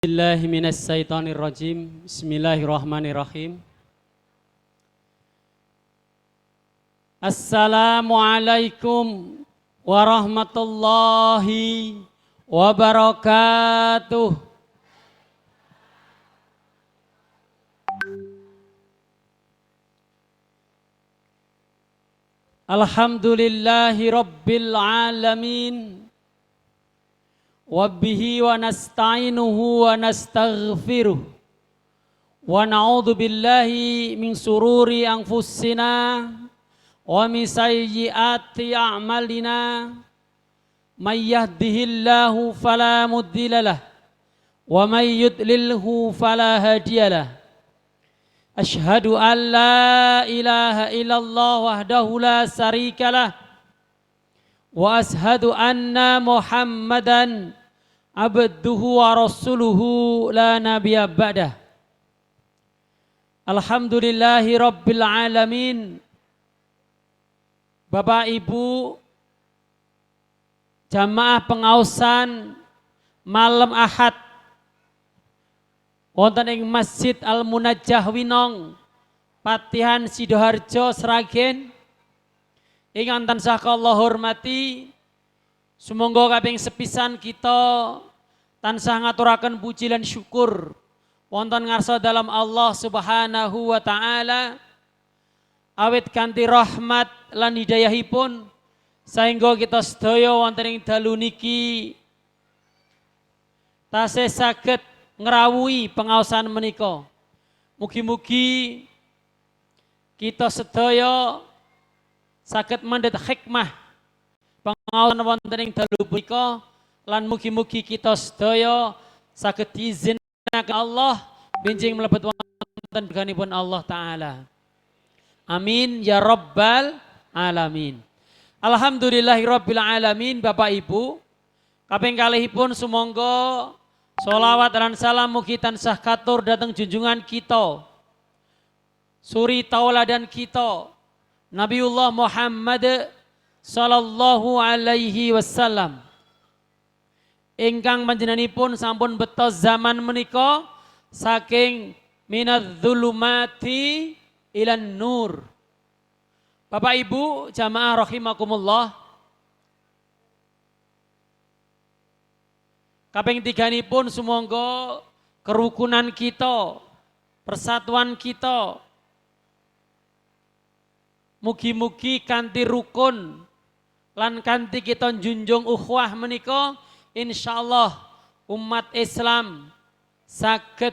Billahi minasyaitonir rajim. Bismillahirrahmanirrahim. Assalamualaikum warahmatullahi wabarakatuh. Alhamdulillahi rabbil alamin. Wabihi wa nasta'inuhu wa nastaghfiruh wa na'udzu billahi min sururi anfusina wa min sayyiati a'malina may yahdihillahu fala mudhillalah wa may yudlilhu fala hadiyalah. Asyhadu an la ilaha illallah wahdahu la syarikalah wa asyhadu anna Muhammadan abduhu wa rasuluhu la nabiyya ba'dah. Alhamdulillahi rabbil alamin. Bapak Ibu jamaah pengausan malam Ahad wonten ing Masjid Al Munajjah Winong Patihan Sidoarjo Sragen ingkang tansah kula hormati. Sumangga kaping sepisan kita tansah ngaturaken puji lan syukur wonten ngarsa dalam Allah Subhanahu wa taala awit kanthi rahmat lan hidayahipun sehingga kita sedaya wonten ing dalu niki tasih saged ngrawuhi pengaosan menika. Mugi-mugi kita sedaya saged mendhet hikmah pengaosan wonten ing dalu punika lan mugi-mugi kita sedaya saged diizinaken Allah benjing mlebet wonten berkanipun Allah taala. Amin ya rabbal alamin. Alhamdulillahirabbil alamin. Bapak Ibu, kaping kalihipun sumangga sholawat lan salam mugi tansah katur dhateng junjungan kita, suri tauladan kita, Nabiullah Muhammad sallallahu alaihi wasallam ingkang panjenenganipun sampun betos zaman menika saking minadz-dzulumati ilan nur. Bapak Ibu jamaah rahimakumullah, kaping tiganipun sumangga kerukunan kita, persatuan kita mugi-mugi kanthi rukun lan kanthi kita junjung ukhuwah menika insyaallah umat Islam saged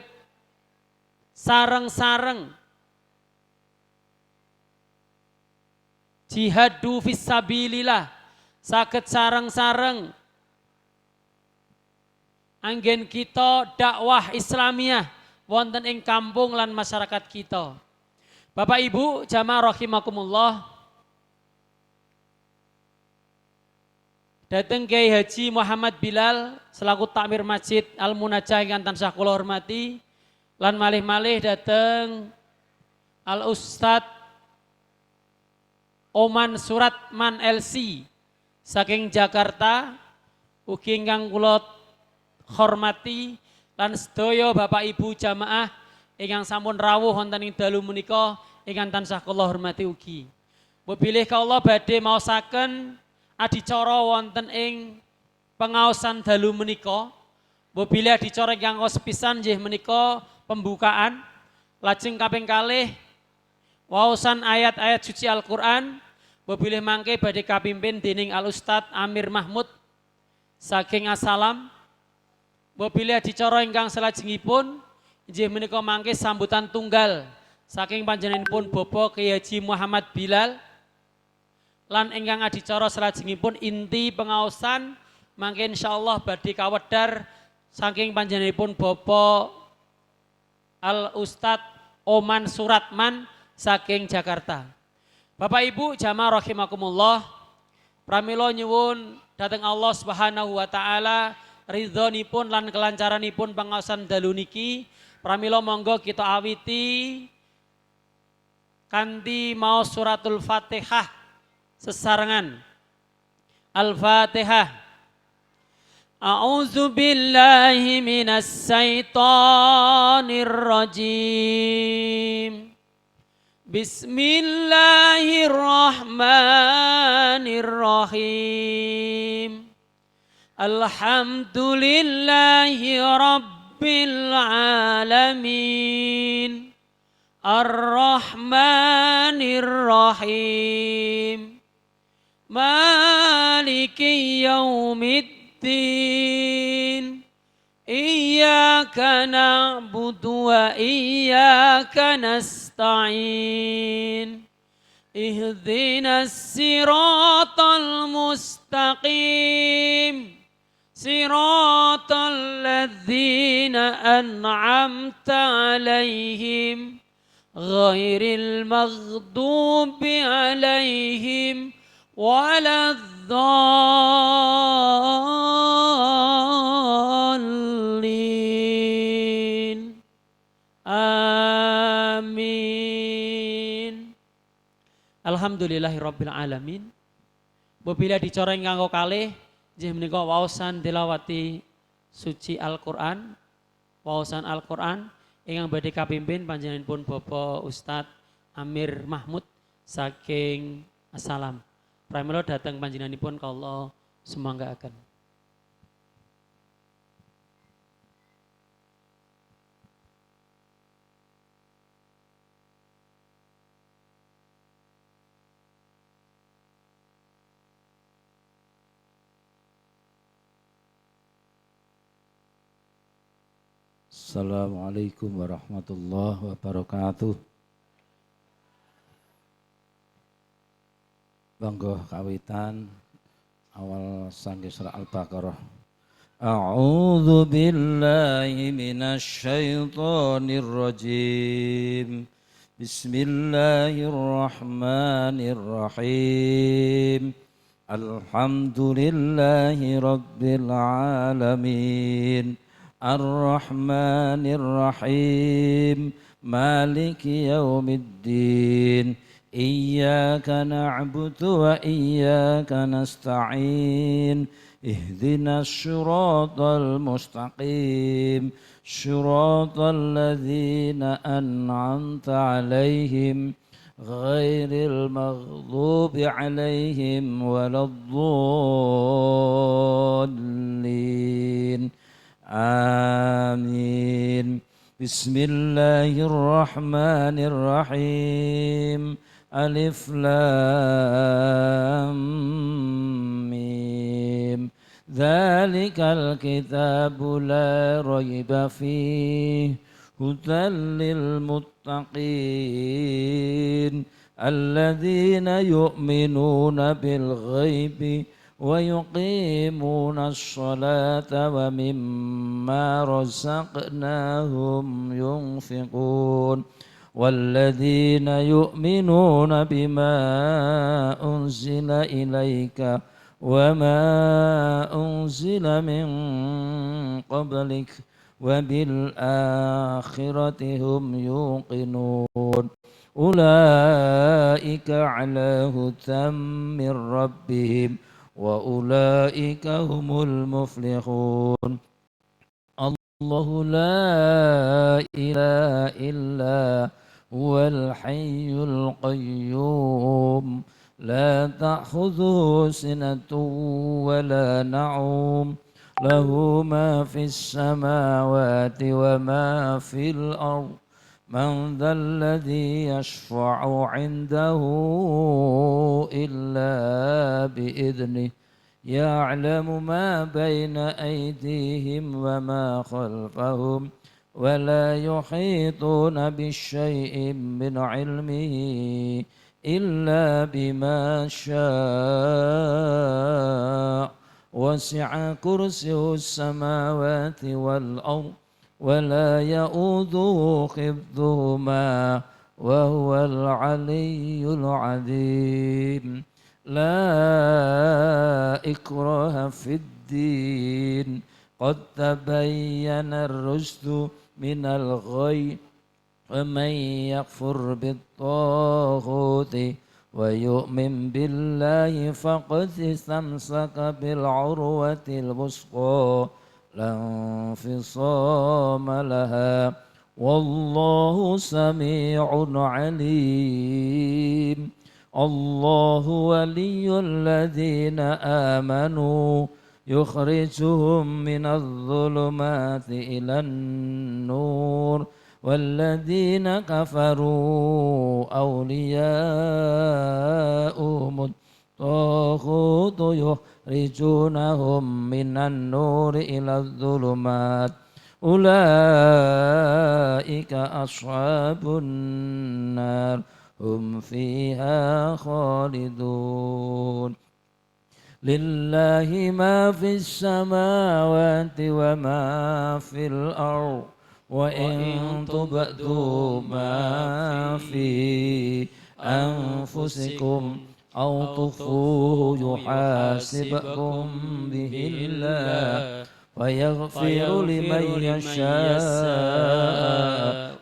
sareng-sareng jihadu fisabilillah, saged sareng-sareng anggen kita dakwah Islamiyah wonten ing kampung lan masyarakat kita. Bapak Ibu jamaah rahimakumullah, dateng Kiai Haji Muhammad Bilal selaku takmir Masjid Al Munajjah ingkang tansah kula hormati, lan malih-malih dateng Al Ustad Oman Suratman LC saking Jakarta ugi ingkang kula hormati, lan sedaya Bapak Ibu jamaah ingkang sampun rawuh wonten ing dalu menika ingkang tansah kula hormati ugi. Bilih kula badhe maosaken adicara wonten ing pengaosan dalu menika. Bilih adicara ingkang sepisan nggih menika pembukaan, lajeng kaping kalih waosan ayat-ayat suci Al-Qur'an. Bilih mangke badhe kapimpin dening Al Ustad Amir Mahmud saking Asalam. Bilih adicara ingkang salajengipun inggih menika mangke sambutan tunggal saking panjenenganipun Bapak Kiai Haji Muhammad Bilal, lan ingkang adicara salajengipun inti pengaosan mangke insyaallah badhe kawedhar saking panjenenganipun Bapak Al Ustad Oman Suratman saking Jakarta. Bapak Ibu jamaah rahimakumullah, pramila nyuwun dhateng Allah Subhanahu wa taala ridhonipun lan kelancaranipun pengaosan dalu niki. Pramila monggo kita awiti kanthi maos suratul Fatihah sesarengan. Al-Fatihah. أعوذ بالله من الشيطان الرجيم بسم الله الرحمن الرحيم الحمد لله رب العالمين الرحمن الرحيم مالك يوم الدين إياك نعبد وإياك نستعين اهدنا الصراط المستقيم صراط الذين أنعمت عليهم غير المغضوب عليهم ولا الضالين amin. Alhamdulillahirabbil alamin. Apabila dicoreng kanggo kalih nggih menika waosan tilawati suci Al-Qur'an, waosan Al-Qur'an ingkang badhe kapimpin panjenenganipun Bapak Ustadz Amir Mahmud saking Assalam. Pramila dateng panjenenganipun kula sumanggaaken. Assalamualaikum warahmatullahi wabarakatuh. Bangga kawitan awal sangge surah Al-Baqarah. A'udzu billahi minasy syaithanir rajim. Bismillahirrahmanirrahim. Alhamdulillahi rabbil alamin. Ar-Rahmanir Rahim. Maliki yaumiddin. Iyyaka na'budu wa iyyaka nasta'in ihdinas siratal mustaqim siratal ladzina an'amta 'alaihim ghairil maghdubi 'alaihim waladdallin amin. Bismillahirrahmanirrahim. Alif Lam Mim. Dzalikal kitabu la raiba fihi hudan lil muttaqin alladzina yu'minuna bil ghaibi wa yuqimuna as-salata wa mimma razaqnahum yunfiqun والذين يؤمنون بما أنزل إليك وما أنزل من قبلك وبالآخرة هم يوقنون أولئك على هدى من ربهم وأولئك هم المفلحون الله لا إله إلا هو الحي القيوم لا تأخذه سنة ولا نعوم له ما في السماوات وما في الأرض من ذا الذي يشفع عنده إلا بإذنه يعلم ما بين أيديهم وما خلفهم ولا يحيطون بشيء من علمه إلا بما شاء وسع كرسيه السماوات والأرض ولا يؤوده حفظهما وهو العلي العظيم لا إكراه في الدين قد تبين الرشد من الغي ومن يكفر بالطاغوت ويؤمن بالله فقد استمسك بالعروة الوثقى لا انفصام لها والله سميع عليم الله ولي الذين آمنوا يخرجهم من الظلمات إلى النور والذين كفروا أولياؤهم الطاغوت يخرجونهم من النور إلى الظلمات أولئك أصحاب النار هم فيها خالدون لله ما في السماوات وما في الأرض وإن تبدوا ما في أنفسكم أو تخفوه يحاسبكم به الله ويغفر لمن يشاء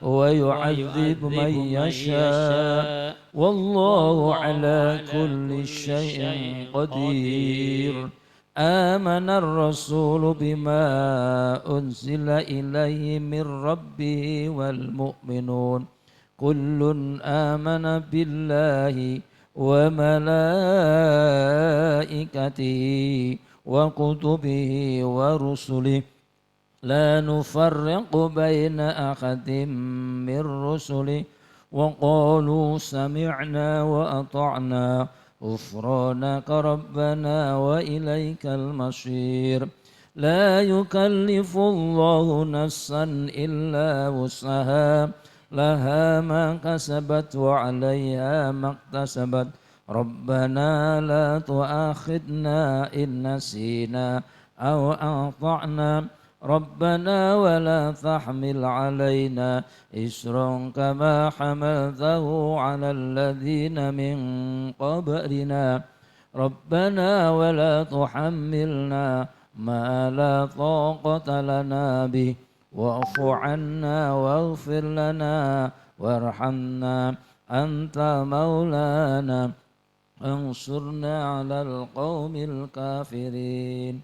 ويعذب من يشاء والله على كل شيء قدير آمن الرسول بما أنزل إليه من ربه والمؤمنون كل آمن بالله وملائكته وكتبه ورسله لا نفرق بين أحد من رسله وقالوا سمعنا وأطعنا غفرانك ربنا وإليك المصير لا يكلف الله نفسا إلا وسعها لها ما كسبت وعليها ما اكتسبت ربنا لا تؤاخذنا إن نسينا أو أطعنا ربنا ولا تحمل علينا إسرا كما حملته على الذين من قبلنا ربنا ولا تحملنا ما لا طاقة لنا به واعف عنا واغفر لنا وارحمنا أنت مولانا انصرنا على القوم الكافرين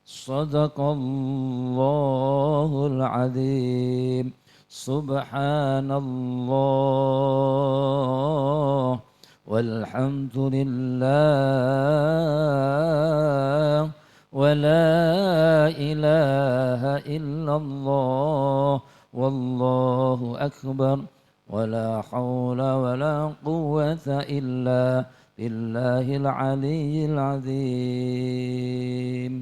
صدق الله العظيم سبحان الله والحمد لله ولا إله إلا الله والله أكبر ولا حول ولا قوة إلا بالله العلي العظيم.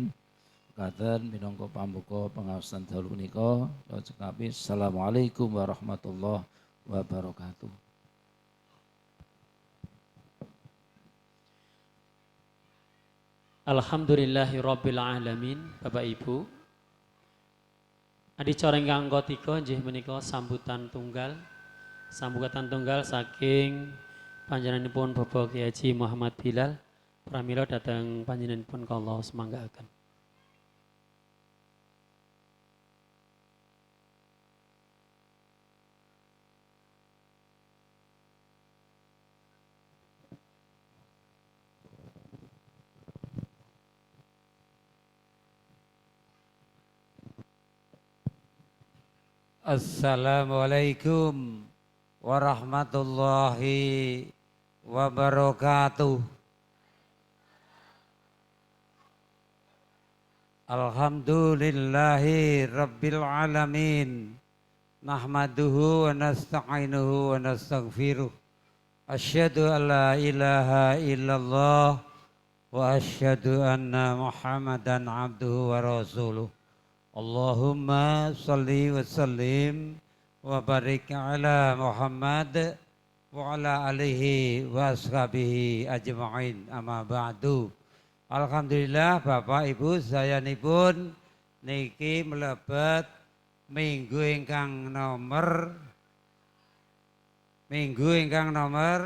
Katen minangka pambuka pengawasan dalu punika cekapi assalamualaikum warahmatullahi wabarakatuh. Alhamdulillahirabbil alamin. Bapak Ibu, adicara ingkang katika nggih menika sambutan tunggal saking panjenenganipun Bapak Kyai Haji Muhammad Bilal pramila dhateng panjenenganipun kala semanggaaken. Assalamualaikum warahmatullahi wabarakatuh. Alhamdulillahi rabbil alamin. Nahmaduhu wa nasta'inuhu wa nastaghfiruh. Asyhadu an la ilaha illallah wa asyhadu anna Muhammadan abduhu wa rasuluh. Allahumma salli wa sallim wa barik ala Muhammad wa ala alihi wa ashabihi ajma'in amma ba'du. Alhamdulillah Bapak Ibu sayanipun niki mlebet minggu ingkang nomor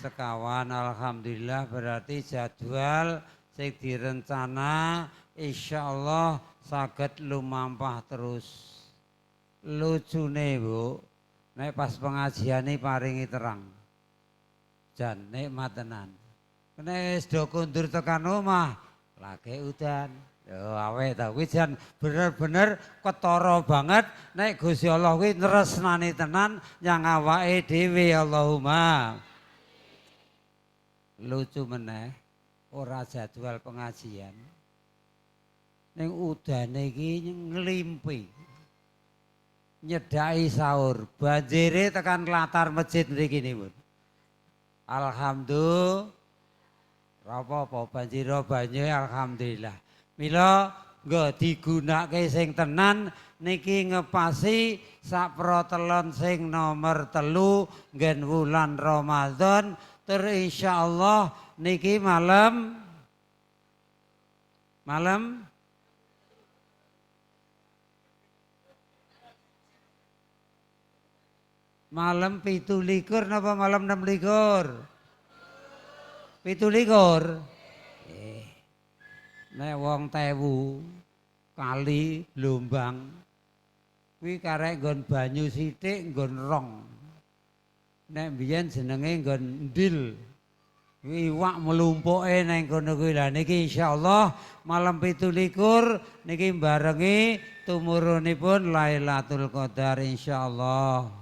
sekawan. Alhamdulillah berarti jadwal sing direncana insyaallah saged lumampah terus. Lucune Bu, nek pas pengajiane paringi terang. Jan nikmat tenan. Nek wis do kondur tekan omah, lagi udan. Yo awe ta kuwi jan bener-bener ketara banget nek Gusti Allah kuwi nresnani tenan yang awake dhewe Allahumma. Lucu meneh ora jadwal pengajian. Ning udane iki nglimpi. Nyedai sahur, banjire tekan latar masjid mriki niku. Alhamdulillah. Apa-apa banjiro banyu alhamdulillah. Mila nggo digunakake sing tenan niki ngepasi saprotelon sing nomor 3 nggen wulan Ramadan tur insyaallah niki malam malam 17 napa malam 26? 17. Nek wong Tewu kali Lombang kuwi karek nggon banyu sithik nggon rong. Nek biyen jenenge nggon ndil. Kuwi iwak melumpuke nang kono kuwi. Lah niki insyaallah malam 17 niki barengi tumurunipun Lailatul Qadar insyaallah.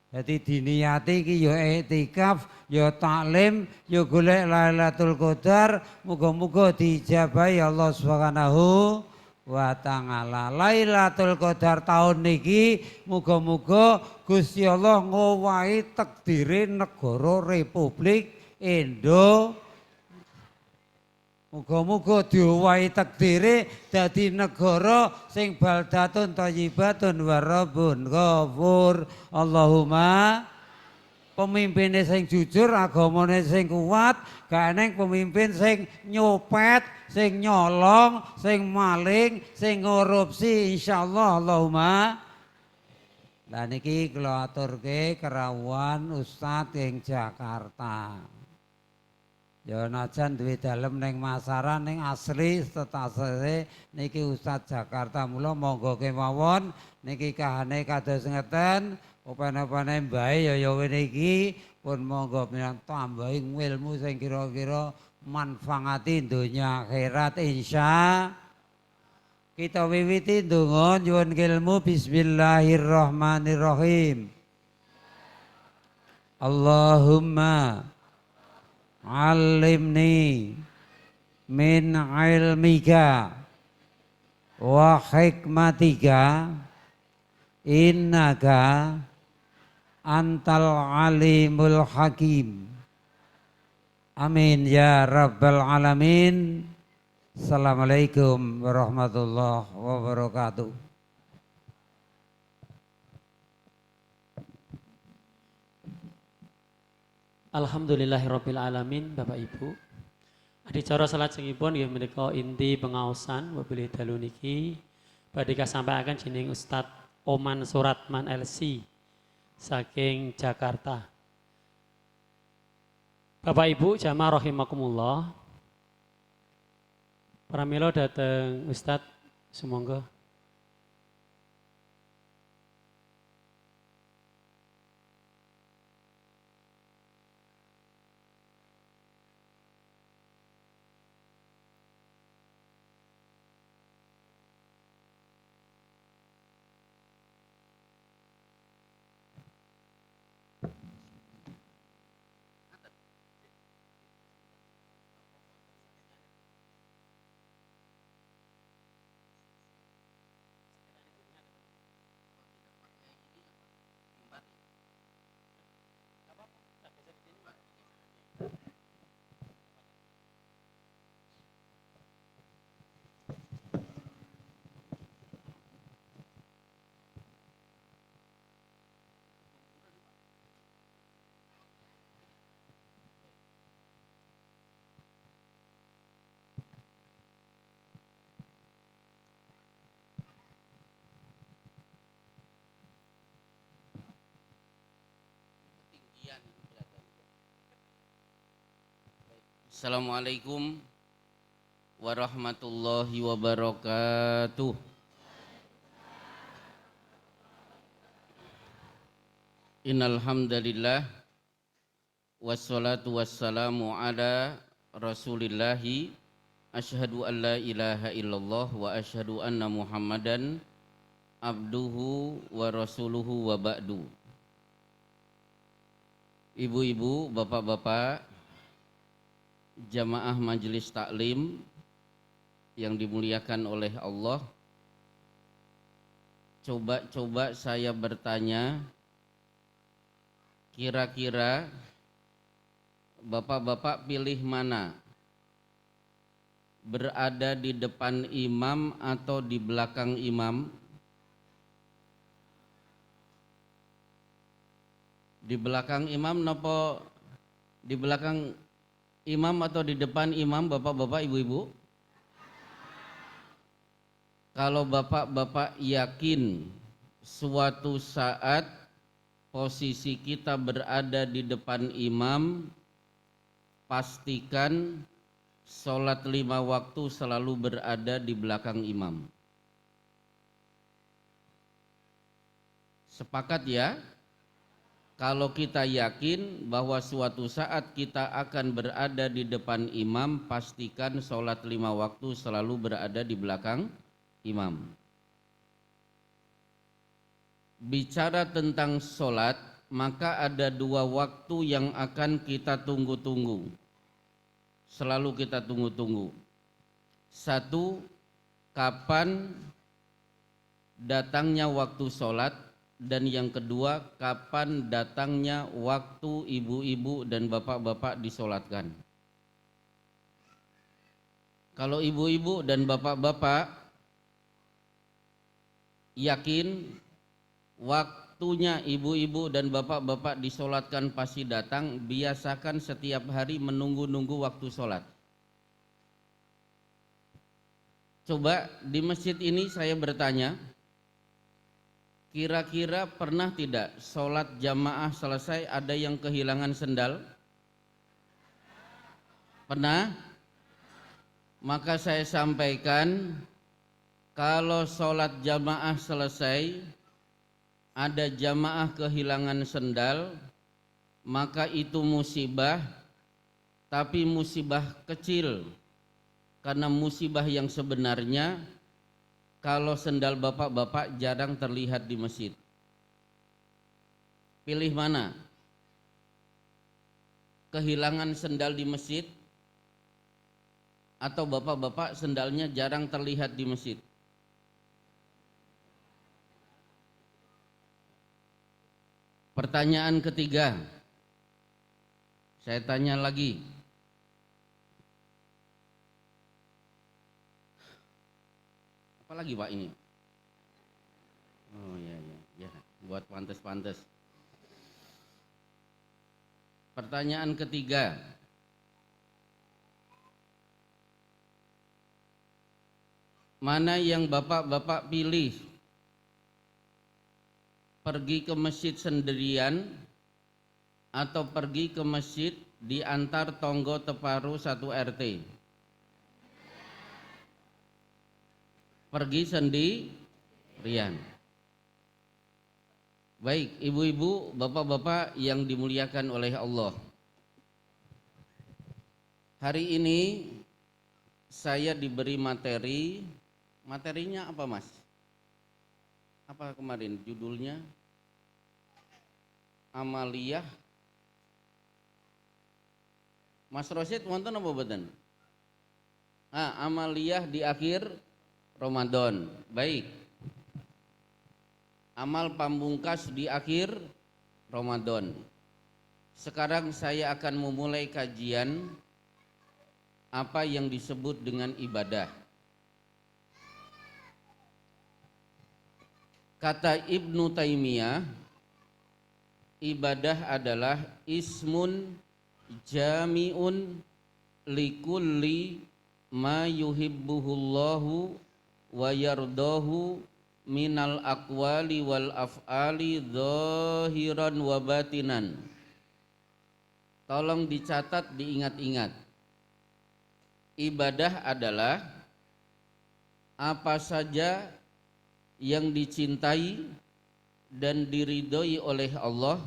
Jadi diniati iki ya iktikaf, ya taklim, ya golek Lailatul Qadar, muga-muga diijabahi Allah Subhanahu wa taala. Lailatul Qadar tahun niki muga-muga Gusti Allah ngowahi takdire negara Republik Indonesia. Muga-muga diowahi takdire dadi negara sing baldatun thayyibatun wa rabbun ghafur. Allahumma pemimpinnya sing jujur, agamane sing kuat, gak eneng pemimpin sing nyopet, sing nyolong, sing maling, sing korupsi insyaallah Allahumma. Lah niki kula aturke kerawuhan Ustadz ing Jakarta. Ya najan duwe dalem ning masaran ning asli tetasese niki Ustadz Jakarta mula monggo kemawon niki kahane kados ngeten open-opene mbae ya ngene iki pun monggo tambahi ilmu sing kira-kira manfaati donya akhirat insya. Kita wiwiti ndonga nyuwun ilmu bismillahirrahmanirrahim. Allahumma alimni min ilmika wa hikmatika innaka antal alimul hakim. Amin ya rabbal alamin. Assalamualaikum warahmatullahi wabarakatuh. Alhamdulillahirabbil alamin. Bapak Ibu, adicara salat sengipun nggih menika inti pengaosan wabil dalu niki badhe kasampaiaken jeneng Ustadz Oman Suratman LC saking Jakarta. Bapak Ibu jamaah rahimakumullah. Pramila dateng Ustadz sumangga. Assalamualaikum warahmatullahi wabarakatuh. Innal hamdalillah wassalatu wassalamu ala rasulillahi asyhadu an la ilaha illallah wa asyhadu anna muhammadan abduhu wa rasuluhu wa ba'du. Ibu-ibu, bapak-bapak, jamaah majelis taklim yang dimuliakan oleh Allah, coba saya bertanya, kira-kira bapak-bapak pilih mana? Berada di depan imam atau di belakang imam? Di belakang imam nopo di belakang imam atau di depan imam, bapak-bapak, ibu-ibu? Kalau bapak-bapak yakin suatu saat posisi kita berada di depan imam, pastikan sholat 5 waktu selalu berada di belakang imam. Sepakat ya? Kalau kita yakin bahwa suatu saat kita akan berada di depan imam, pastikan sholat 5 waktu selalu berada di belakang imam. Bicara tentang sholat, maka ada 2 waktu yang akan kita tunggu-tunggu. Selalu kita tunggu-tunggu. 1, kapan datangnya waktu sholat. Dan yang kedua, kapan datangnya waktu ibu-ibu dan bapak-bapak disolatkan. Kalau ibu-ibu dan bapak-bapak yakin waktunya ibu-ibu dan bapak-bapak disolatkan pasti datang, biasakan setiap hari menunggu-nunggu waktu solat. Coba di masjid ini saya bertanya, kira-kira pernah tidak sholat jamaah selesai ada yang kehilangan sendal? Pernah? Maka saya sampaikan, kalau sholat jamaah selesai ada jamaah kehilangan sendal, maka itu musibah, tapi musibah kecil. Karena musibah yang sebenarnya, kalau sendal bapak-bapak jarang terlihat di masjid. Pilih mana? Kehilangan sendal di masjid atau bapak-bapak sendalnya jarang terlihat di masjid? Pertanyaan ketiga, saya tanya lagi. Apa lagi Pak ini? Oh ya, buat pantes-pantes. Pertanyaan ketiga, mana yang bapak-bapak pilih? Pergi ke masjid sendirian atau pergi ke masjid di antar tonggo Teparu 1 RT? Pergi sendirian. Baik, ibu-ibu, bapak-bapak yang dimuliakan oleh Allah. Hari ini saya diberi materi. Materinya apa, Mas? Apa kemarin judulnya? Amaliyah. Mas Rosid wonten apa boten? Amaliyah di akhir Ramadan. Baik. Amal pamungkas di akhir Ramadan. Sekarang saya akan memulai kajian apa yang disebut dengan ibadah. Kata Ibnu Taimiyah, ibadah adalah ismun jami'un likulli ma yuhibbuhullahu wa yardahu minal aqwali wal af'ali zahiran wa batinan. Tolong dicatat, diingat-ingat. Ibadah adalah apa saja yang dicintai dan diridhoi oleh Allah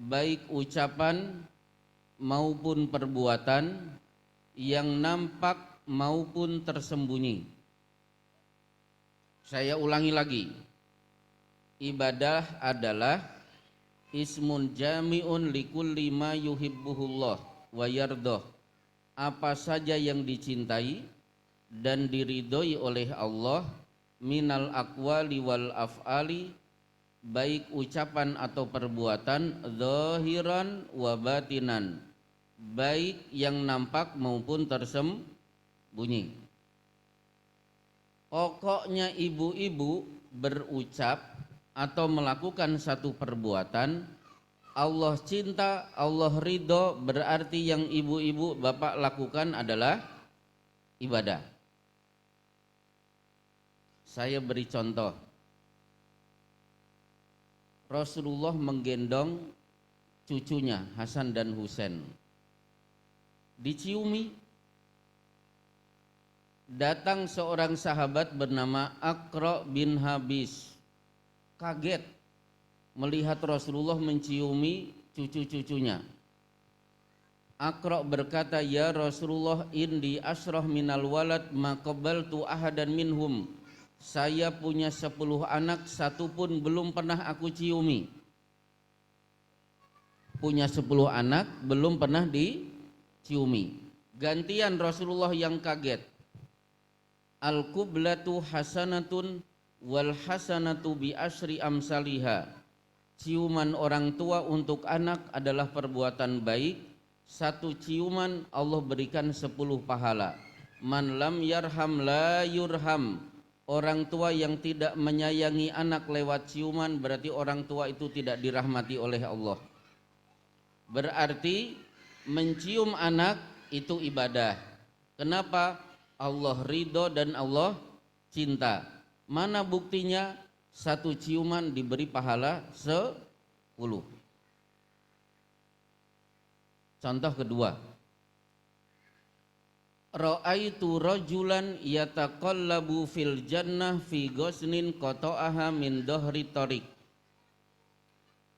baik ucapan maupun perbuatan yang nampak maupun tersembunyi. Saya ulangi lagi. Ibadah adalah ismun jami'un likulli ma yuhibbuhullah wa yardah. Apa saja yang dicintai dan diridhoi oleh Allah minal aqwali wal af'ali, baik ucapan atau perbuatan, zahiran wa batinan, baik yang nampak maupun tersembunyi. Pokoknya ibu-ibu berucap atau melakukan satu perbuatan, Allah cinta, Allah ridho, berarti yang ibu-ibu bapak lakukan adalah ibadah. Saya beri contoh. Rasulullah menggendong cucunya Hasan dan Husain. Diciumi. Datang seorang sahabat bernama Aqra bin Habis. Kaget melihat Rasulullah menciumi cucu-cucunya. Aqra berkata, "Ya Rasulullah, indi asrah minal walad ma qabaltu ahadan minhum." Saya punya 10 anak, satu pun belum pernah aku ciumi. Punya 10 anak, belum pernah diciumi. Gantian Rasulullah yang kaget. Al-qublatu hasanatun wal hasanatu bi asyri amsaliha. Ciuman orang tua untuk anak adalah perbuatan baik. Satu ciuman Allah berikan 10 pahala. Man lam yarham la yurham. Orang tua yang tidak menyayangi anak lewat ciuman berarti orang tua itu tidak dirahmati oleh Allah. Berarti mencium anak itu ibadah. Kenapa? Allah ridho dan Allah cinta. Mana buktinya? Satu ciuman diberi pahala 10. Contoh kedua. Ra'aitu rajulan yataqallabu fil jannah fi ghusnin qata'aha min dhahri tariq.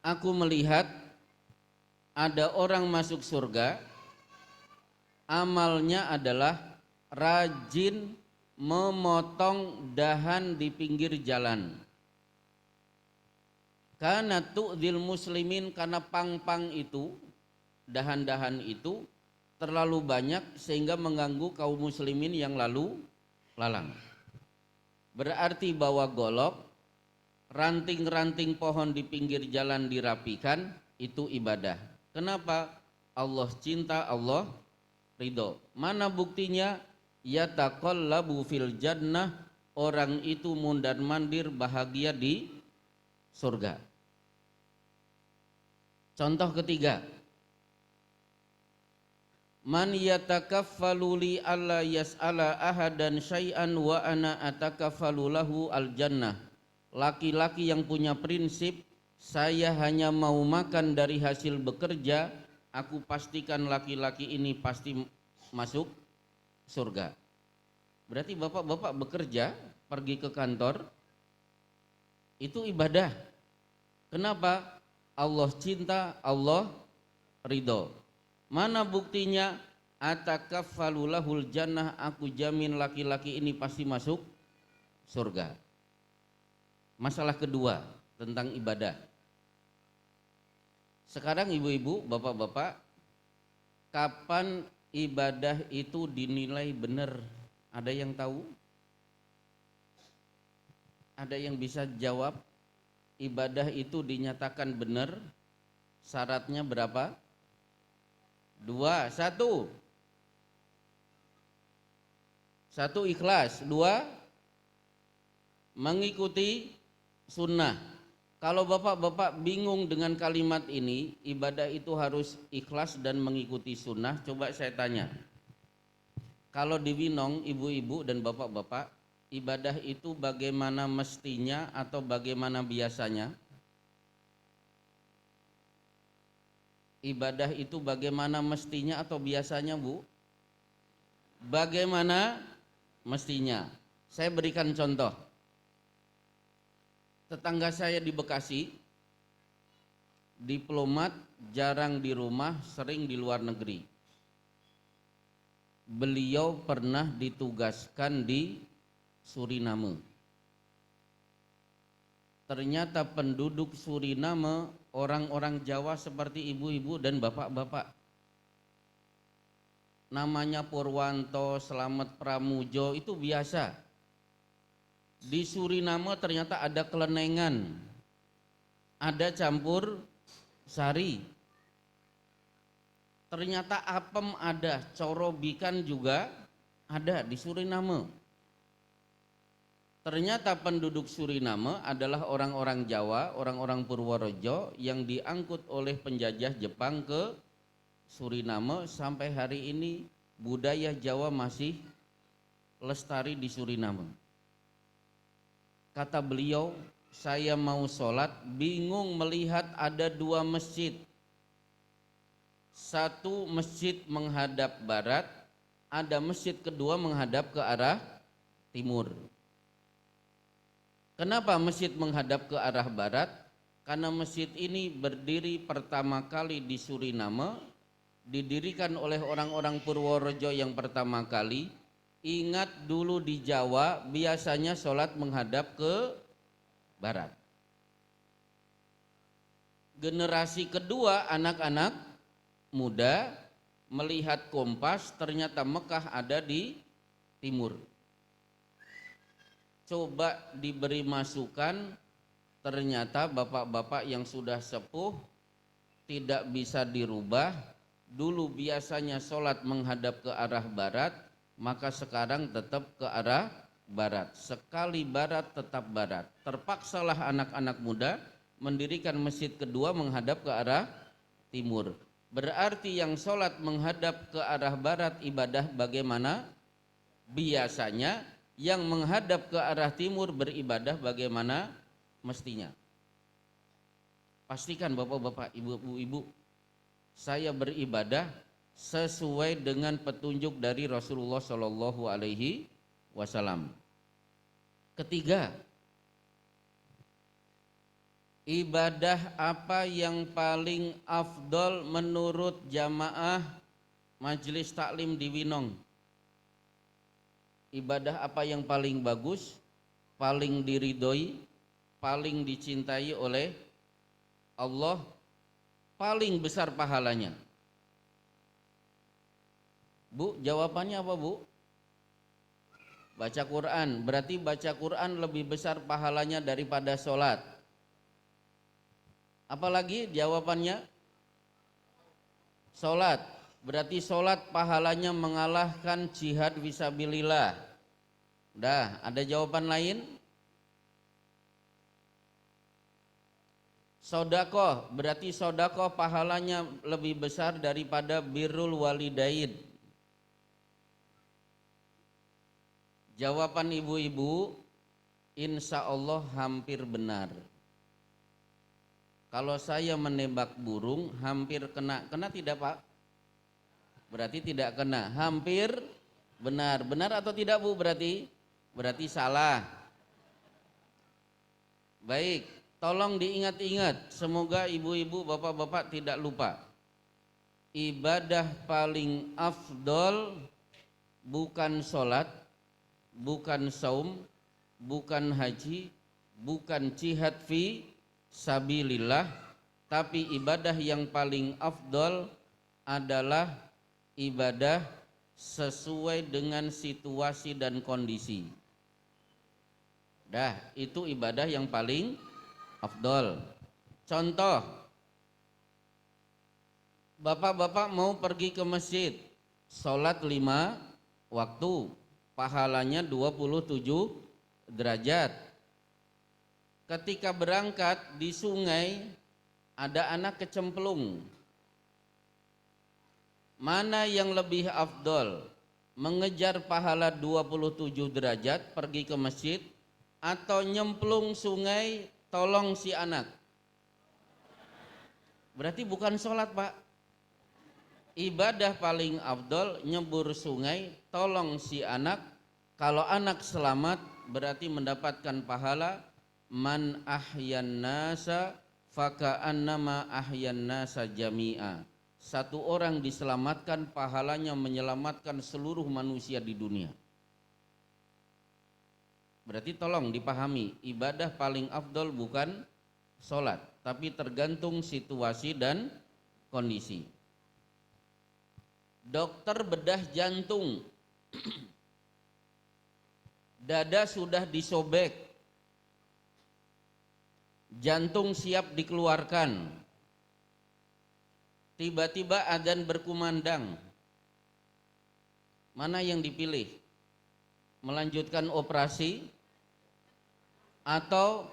Aku melihat ada orang masuk surga, amalnya adalah rajin memotong dahan di pinggir jalan. Karena tu'dil muslimin, karena pang-pang itu, dahan-dahan itu terlalu banyak sehingga mengganggu kaum muslimin yang lalu lalang. Berarti bawa golok, ranting-ranting pohon di pinggir jalan dirapikan, itu ibadah. Kenapa? Allah cinta, Allah ridho. Mana buktinya? Yataqallabu fil jannah, orang itu mundar-mandir bahagia di surga. Contoh ketiga. Man yatakaffalu li alla yas'ala ahadan syai'an wa ana atakaffalu lahu al jannah. Laki-laki yang punya prinsip, saya hanya mau makan dari hasil bekerja, aku pastikan laki-laki ini pasti masuk surga. Berarti bapak-bapak bekerja, pergi ke kantor, itu ibadah. Kenapa? Allah cinta, Allah ridho. Mana buktinya? Atakaffalu lahul jannah, aku jamin laki-laki ini pasti masuk surga. Masalah kedua tentang ibadah. Sekarang ibu-ibu, bapak-bapak, kapan ibadah itu dinilai benar? Ada yang tahu? Ada yang bisa jawab? Ibadah itu dinyatakan benar, syaratnya berapa? 2, 1 ikhlas, 2 mengikuti sunnah. Kalau bapak-bapak bingung dengan kalimat ini, ibadah itu harus ikhlas dan mengikuti sunnah, coba saya tanya. Kalau di Winong, ibu-ibu dan bapak-bapak, ibadah itu bagaimana mestinya atau bagaimana biasanya? Ibadah itu bagaimana mestinya atau biasanya, Bu? Bagaimana mestinya. Saya berikan contoh. Tetangga saya di Bekasi, diplomat, jarang di rumah, sering di luar negeri. Beliau pernah ditugaskan di Suriname. Ternyata penduduk Suriname orang-orang Jawa seperti ibu-ibu dan bapak-bapak. Namanya Purwanto, Slamet Pramujo itu biasa. Di Suriname ternyata ada kelenengan, ada campur sari. Ternyata apem ada, corobikan juga ada di Suriname. Ternyata penduduk Suriname adalah orang-orang Jawa, orang-orang Purworejo yang diangkut oleh penjajah Jepang ke Suriname. Sampai hari ini budaya Jawa masih lestari di Suriname. Kata beliau, saya mau sholat, bingung melihat ada dua masjid. Satu masjid menghadap barat, ada masjid kedua menghadap ke arah timur. Kenapa masjid menghadap ke arah barat? Karena masjid ini berdiri pertama kali di Suriname, didirikan oleh orang-orang Purworejo yang pertama kali. Ingat dulu di Jawa biasanya sholat menghadap ke barat. Generasi kedua anak-anak muda melihat kompas, ternyata Mekah ada di timur. Coba diberi masukan, ternyata bapak-bapak yang sudah sepuh tidak bisa dirubah. Dulu biasanya sholat menghadap ke arah barat, maka sekarang tetap ke arah barat. Sekali barat tetap barat. Terpaksalah anak-anak muda mendirikan masjid kedua menghadap ke arah timur. Berarti yang sholat menghadap ke arah barat ibadah bagaimana? Biasanya yang menghadap ke arah timur beribadah bagaimana mestinya. Pastikan bapak-bapak, ibu-ibu, saya beribadah sesuai dengan petunjuk dari Rasulullah Shallallahu Alaihi Wasallam. Ketiga, ibadah apa yang paling afdol menurut jamaah Majelis Taklim di Winong? Ibadah apa yang paling bagus, paling diridhoi, paling dicintai oleh Allah, paling besar pahalanya? Bu, jawabannya apa bu? Baca Quran. Berarti baca Quran lebih besar pahalanya daripada sholat. Apalagi jawabannya? Sholat. Berarti sholat pahalanya mengalahkan jihad fisabilillah. Dah, ada jawaban lain? Sodakoh, berarti sodakoh pahalanya lebih besar daripada birrul walidain. Jawaban ibu-ibu, insya Allah hampir benar. Kalau saya menembak burung hampir kena, kena tidak Pak? Berarti tidak kena, hampir benar. Benar atau tidak Bu berarti? Berarti salah. Baik, tolong diingat-ingat, semoga ibu-ibu, bapak-bapak tidak lupa. Ibadah paling afdol bukan sholat, bukan saum, bukan haji, bukan jihad fi sabilillah, tapi ibadah yang paling afdol adalah ibadah sesuai dengan situasi dan kondisi. Dah, itu ibadah yang paling afdol. Contoh, bapak-bapak mau pergi ke masjid, sholat 5 waktu, pahalanya 27 derajat. Ketika berangkat di sungai ada anak kecemplung. Mana yang lebih afdol? Mengejar pahala 27 derajat pergi ke masjid atau nyemplung sungai tolong si anak? Berarti bukan sholat Pak. Ibadah paling afdol nyebur sungai tolong si anak. Kalau anak selamat berarti mendapatkan pahala man ahyan nasa faka'annama ahyan nasa jami'a. Satu orang diselamatkan pahalanya menyelamatkan seluruh manusia di dunia. Berarti tolong dipahami, ibadah paling afdol bukan sholat, tapi tergantung situasi dan kondisi. Dokter bedah jantung, dada sudah disobek, jantung siap dikeluarkan, tiba-tiba adzan berkumandang. Mana yang dipilih? Melanjutkan operasi atau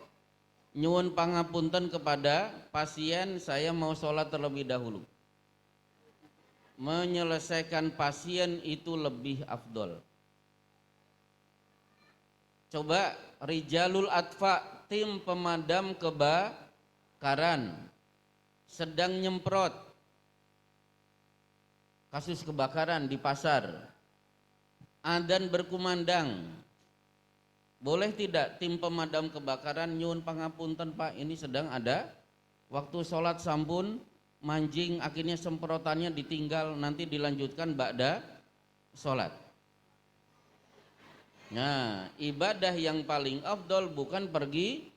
nyuwun pangapunten kepada pasien, saya mau sholat terlebih dahulu? Menyelesaikan pasien itu lebih afdol. Coba Rijalul Atfa, tim pemadam kebakaran, sedang nyemprot kasus kebakaran di pasar, adzan berkumandang. Boleh tidak tim pemadam kebakaran nyuwun pangapunten Pak, ini sedang ada waktu sholat sampun manjing, akhirnya semprotannya ditinggal, nanti dilanjutkan ba'da sholat. Nah, ibadah yang paling afdol bukan pergi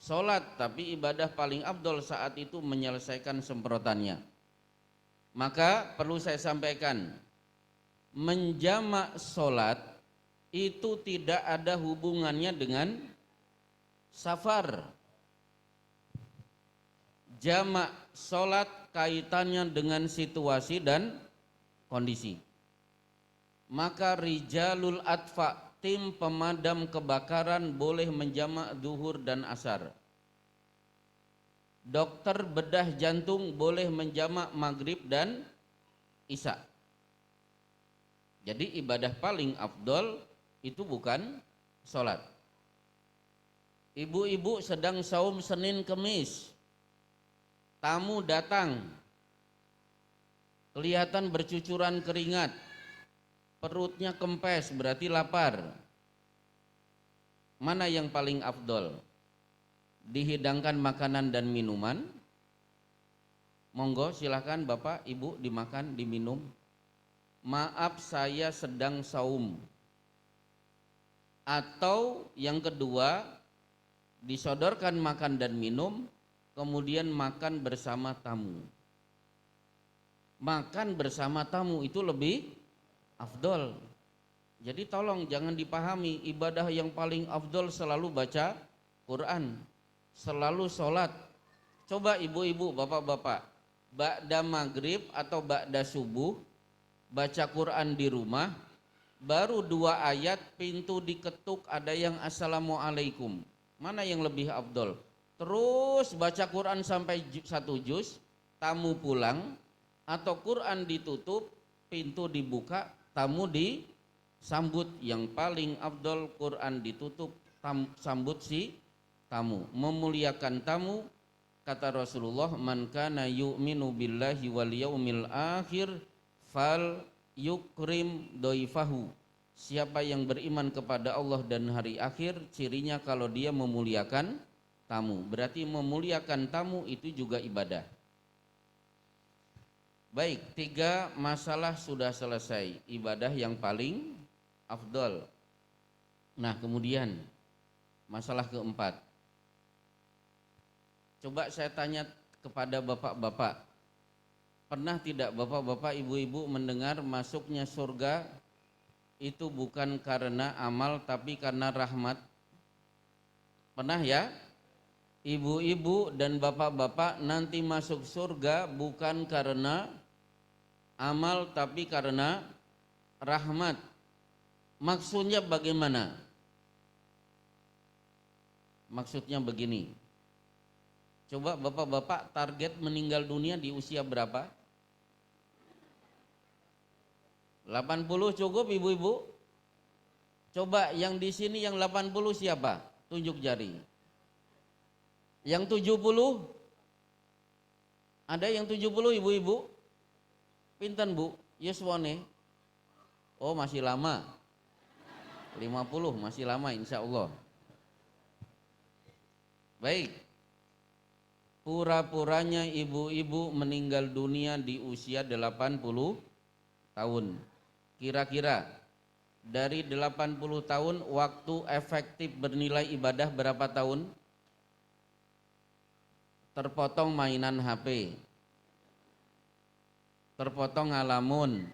sholat, tapi ibadah paling afdol saat itu menyelesaikan semprotannya. Maka perlu saya sampaikan, menjamak sholat itu tidak ada hubungannya dengan safar. Jamak sholat kaitannya dengan situasi dan kondisi. Maka Rijalul Atfa, tim pemadam kebakaran boleh menjamak zuhur dan asar. Dokter bedah jantung boleh menjamak maghrib dan isya. Jadi ibadah paling afdol itu bukan sholat. Ibu-ibu sedang saum Senin Kemis, tamu datang, kelihatan bercucuran keringat, perutnya kempes, berarti lapar. Mana yang paling afdol? Dihidangkan makanan dan minuman? Monggo silahkan Bapak Ibu dimakan, diminum. Maaf saya sedang saum. Atau yang kedua, disodorkan makan dan minum, kemudian makan bersama tamu. Makan bersama tamu itu lebih afdol. Jadi tolong jangan dipahami ibadah yang paling afdol selalu baca Quran, selalu sholat. Coba ibu-ibu, bapak-bapak, ba'da maghrib atau ba'da subuh, baca Quran di rumah, baru 2 ayat pintu diketuk ada yang assalamualaikum. Mana yang lebih afdol? Terus baca Quran sampai 1 juz, tamu pulang, atau Quran ditutup, pintu dibuka, tamu disambut. Yang paling afdol Quran ditutup, sambut si tamu, memuliakan tamu. Kata Rasulullah, man kana yu'minu billahi wal yaumil akhir fal yukrim doifahu. Siapa yang beriman kepada Allah dan hari akhir, cirinya kalau dia memuliakan tamu. Berarti memuliakan tamu itu juga ibadah. Baik, 3 masalah sudah selesai, ibadah yang paling afdol. Nah, kemudian masalah keempat. Coba saya tanya kepada bapak-bapak, pernah tidak bapak-bapak, ibu-ibu mendengar masuknya surga itu bukan karena amal tapi karena rahmat? Pernah ya? Ibu-ibu dan bapak-bapak nanti masuk surga bukan karena amal tapi karena rahmat. Maksudnya bagaimana? Maksudnya begini. Coba bapak-bapak target meninggal dunia di usia berapa? 80 cukup ibu-ibu? Coba yang di sini yang 80 siapa? Tunjuk jari. Yang 70? Ada yang 70 ibu-ibu? Pinten Bu? Yuswone? Oh masih lama. 50 masih lama insya Allah. Baik. pura-puranya ibu-ibu meninggal dunia di usia 80 tahun. Kira-kira dari 80 tahun waktu efektif bernilai ibadah berapa tahun? Terpotong mainan HP, terpotong ngalamun,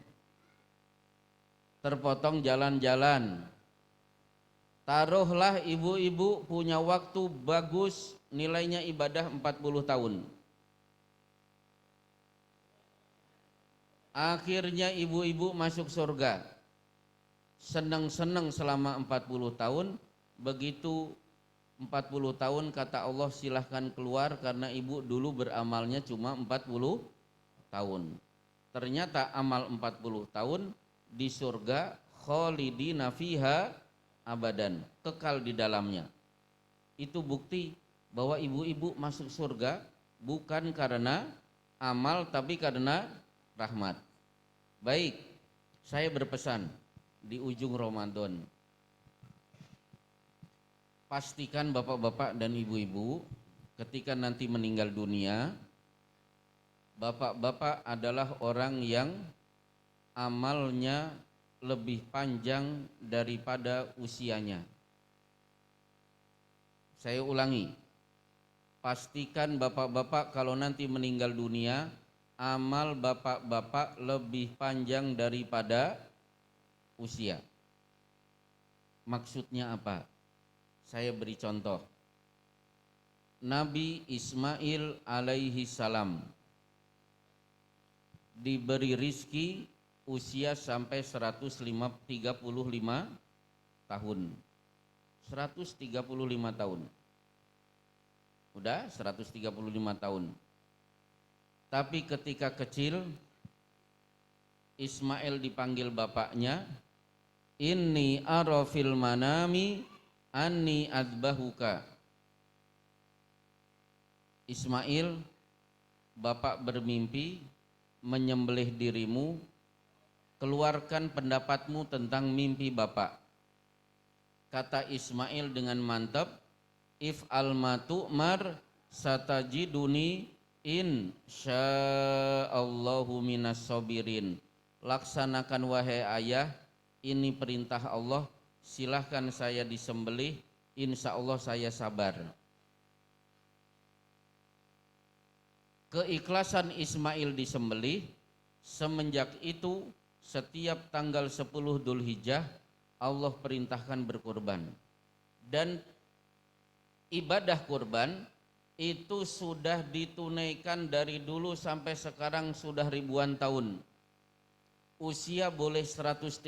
terpotong jalan-jalan. Taruhlah ibu-ibu punya waktu bagus, nilainya ibadah 40 tahun. Akhirnya ibu-ibu masuk surga. Senang-senang selama 40 tahun, begitu 40 tahun kata Allah silahkan keluar karena ibu dulu beramalnya cuma 40 tahun. Ternyata amal 40 tahun di surga khalidina fiha abadan, kekal di dalamnya. Itu bukti bahwa ibu-ibu masuk surga bukan karena amal tapi karena rahmat. Baik, saya berpesan di ujung Ramadan, pastikan bapak-bapak dan ibu-ibu ketika nanti meninggal dunia, bapak-bapak adalah orang yang amalnya lebih panjang daripada usianya. Saya ulangi, pastikan bapak-bapak kalau nanti meninggal dunia, amal bapak-bapak lebih panjang daripada usia. Maksudnya apa? Saya beri contoh. Nabi Ismail alaihi salam diberi rizki usia sampai 135 tahun. 135 tahun. Udah 135 tahun. Tapi ketika kecil Ismail dipanggil bapaknya, inni ara fil manami anni adbahuka. Ismail, bapak bermimpi menyembelih dirimu, keluarkan pendapatmu tentang mimpi bapak. Kata Ismail dengan mantap, if ma tu'mar satajiduni insyaallahu minas sabirin. Laksanakan wahai ayah, ini perintah Allah, silahkan saya disembelih, insya Allah saya sabar. Keikhlasan Ismail disembelih, semenjak itu setiap tanggal 10 Dzulhijjah Allah perintahkan berkurban. Dan ibadah kurban itu sudah ditunaikan dari dulu sampai sekarang sudah ribuan tahun. Usia boleh 135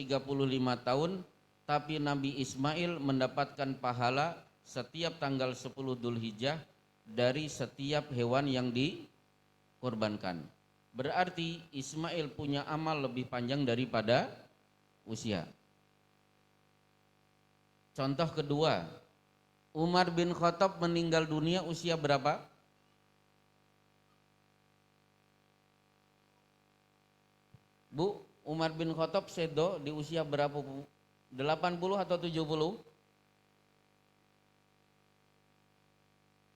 tahun, tapi Nabi Ismail mendapatkan pahala setiap tanggal 10 Dzulhijjah dari setiap hewan yang dikorbankan. Berarti Ismail punya amal lebih panjang daripada usia. Contoh kedua, Umar bin Khattab meninggal dunia usia berapa? Bu, Umar bin Khattab sedo di usia berapa, Bu? 80 atau 70?